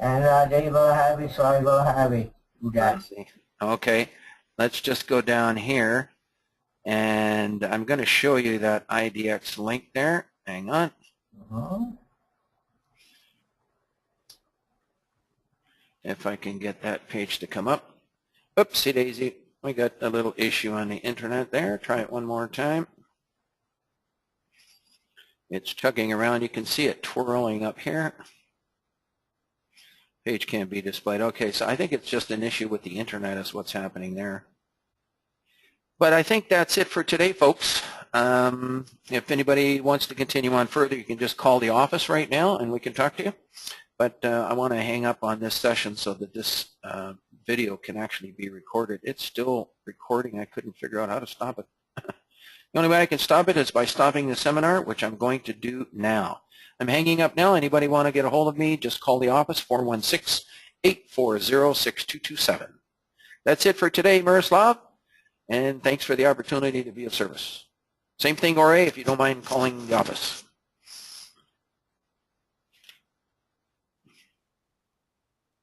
and they will have it, so I will have it. I see. Okay, let's just go down here, and I'm going to show you that IDX link there. Hang on. if I can get that page to come up. Oopsie daisy. We got a little issue on the internet there. Try it one more time. It's chugging around. You can see it twirling up here. Page can't be displayed. Okay, so I think it's just an issue with the internet is what's happening there. But I think that's it for today, folks. If anybody wants to continue on further, you can just call the office right now and we can talk to you. But I want to hang up on this session so that this video can actually be recorded. It's still recording. I couldn't figure out how to stop it. The only way I can stop it is by stopping the seminar, which I'm going to do now. I'm hanging up now. Anybody want to get a hold of me, just call the office, 416-840-6227. That's it for today, Miroslav, and thanks for the opportunity to be of service. Same thing, Ore, if you don't mind calling the office.